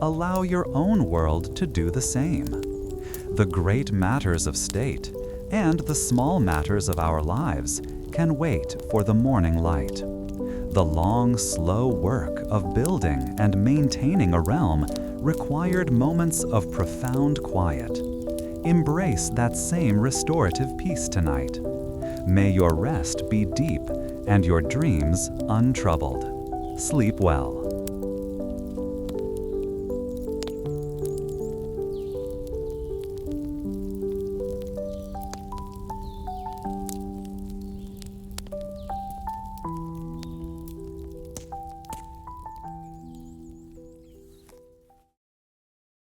allow your own world to do the same. The great matters of state and the small matters of our lives can wait for the morning light. The long, slow work of building and maintaining a realm required moments of profound quiet. Embrace that same restorative peace tonight. May your rest be deep and your dreams untroubled. Sleep well.